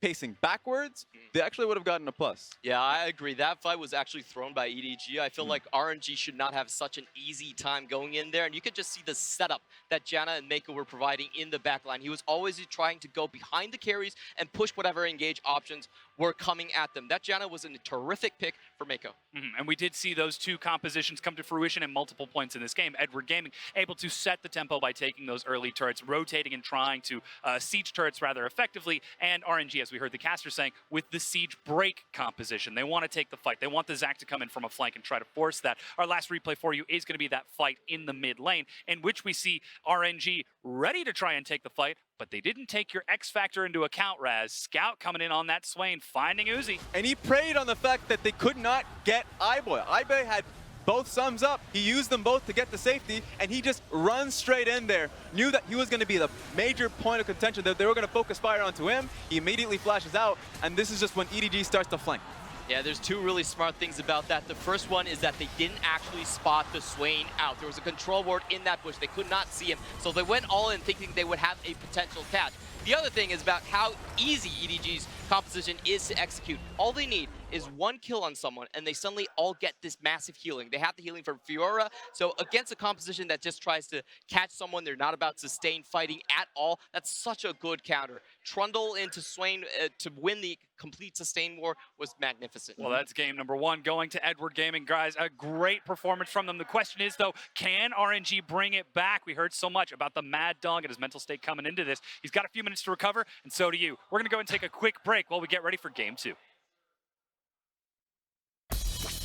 pacing backwards, they actually would have gotten a plus. Yeah, I agree. That fight was actually thrown by EDG. I feel like RNG should not have such an easy time going in there, and you could just see the setup that Janna and Mako were providing in the backline. He was always trying to go behind the carries and push whatever engage options were coming at them. That Janna was a terrific pick for Mako. And we did see those two compositions come to fruition at multiple points in this game. Edward Gaming able to set the tempo by taking those early turrets, rotating and trying to siege turrets rather effectively, and RNG, as we heard the caster saying, with the siege break composition. They want to take the fight. They want the Zac to come in from a flank and try to force that. Our last replay for you is going to be that fight in the mid lane, in which we see RNG ready to try and take the fight, But they didn't take your X factor into account, Raz. Scout coming in on that Swain, finding Uzi. And he preyed on the fact that they could not get iBoy. iBoy had both sums up. He used them both to get the safety, and he just runs straight in there. Knew that he was going to be the major point of contention, that they were going to focus fire onto him. He immediately flashes out, and this is just when EDG starts to flank. Yeah, there's two really smart things about that. The first one is that they didn't actually spot the Swain out. There was a control ward in that bush. They could not see him, so they went all in thinking they would have a potential catch. The other thing is about how easy EDG's composition is to execute. All they need is one kill on someone, and they suddenly all get this massive healing. They have the healing from Fiora, so against a composition that just tries to catch someone, they're not about sustained fighting at all. That's such a good counter. Trundle into Swain to win the complete sustain war was magnificent. Well, that's game number one going to Edward Gaming. Guys, a great performance from them. The question is, though, can RNG bring it back? We heard so much about the Mad Dog and his mental state coming into this. He's got a few minutes to recover, and so do you. We're going to go and take a quick break while we get ready for game two.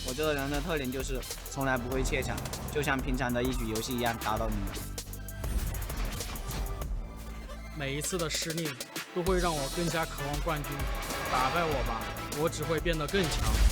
我这个人的特点就是从来不会怯场，就像平常的一局游戏一样打倒你们。每一次的失利都会让我更加渴望冠军，打败我吧，我只会变得更强。